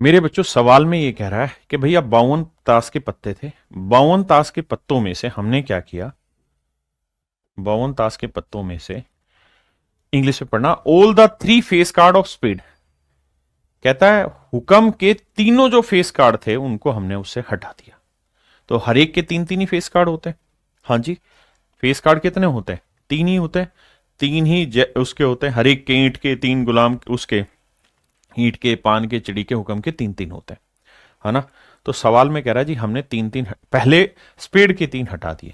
मेरे बच्चों सवाल में ये कह रहा है कि भैया 52 ताश के पत्ते थे, 52 ताश के पत्तों में से हमने क्या किया? 52 ताश के पत्तों में से, इंग्लिश में पढ़ना, all the 3 face card of speed. कहता है हुक्म के तीनों जो फेस कार्ड थे उनको हमने उससे हटा दिया। तो हर एक के 3 3 ही फेस कार्ड होते हैं। हाँ जी, फेस कार्ड कितने होते हैं? 3 ही होते हैं, 3 ही उसके होते हैं, हर एक के ईंट के 3, गुलाम उसके ईंट के, पान के, चिड़ी के, हुक्म के 3 3 होते हैं, है ना। तो सवाल में कह रहा है जी हमने 3 3 पहले स्पीड के 3 हटा दिए,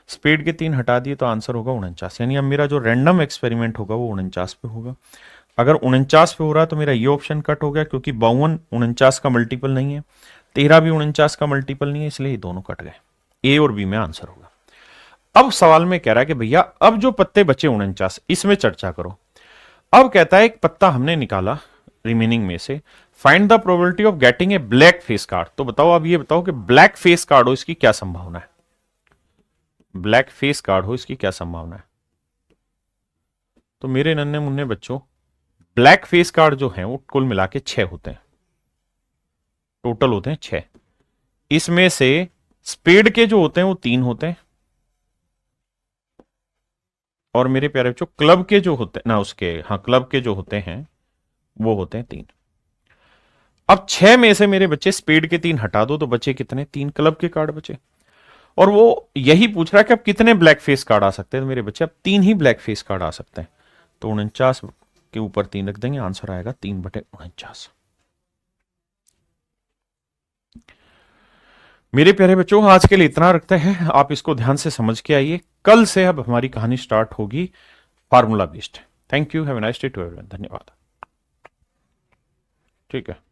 स्पीड के 3 हटा दिए, तो आंसर होगा 49। यानी अब मेरा जो रैंडम एक्सपेरिमेंट होगा वो 49 पे होगा। अगर 49 पे हो रहा है तो मेरा ये ऑप्शन कट हो गया, क्योंकि 52 49 का मल्टीपल नहीं है, 13 भी 49 का मल्टीपल नहीं है, इसलिए ये दोनों कट गए। ए और बी में आंसर होगा। अब सवाल में कह रहा है कि भैया अब जो पत्ते बचे 49, इसमें चर्चा करो। अब कहता है एक पत्ता हमने निकाला रिमेनिंग में से, find the probability of getting A black face card. तो बताओ, अब ये बताओ कि ब्लैक फेस कार्ड हो इसकी क्या संभावना है? ब्लैक फेस कार्ड हो इसकी क्या संभावना है? तो मेरे नन्हे मुन्ने बच्चों ब्लैक फेस कार्ड जो है वो कुल मिला के 6 होते हैं, टोटल होते हैं 6। इसमें से स्पेड के जो होते हैं वो 3 होते हैं, और मेरे प्यारे बच्चों क्लब के जो होते हैं ना, उसके हाँ क्लब के जो होते हैं वो होते हैं 3। अब 6 में से मेरे बच्चे स्पेड के 3 हटा दो, तो बचे कितने? 3 क्लब के कार्ड बचे। और वो यही पूछ रहा है कि अब कितने ब्लैक फेस कार्ड आ सकते हैं? तो मेरे बच्चे अब 3 ही ब्लैक फेस कार्ड आ सकते हैं। तो 49 के ऊपर 3 रख देंगे, आंसर आएगा 3/49। मेरे प्यारे बच्चों आज के लिए इतना रखते हैं, आप इसको ध्यान से समझ के आइए। कल से अब हमारी कहानी स्टार्ट होगी formula based. Thank you, have a nice day to everyone. धन्यवाद। ठीक है।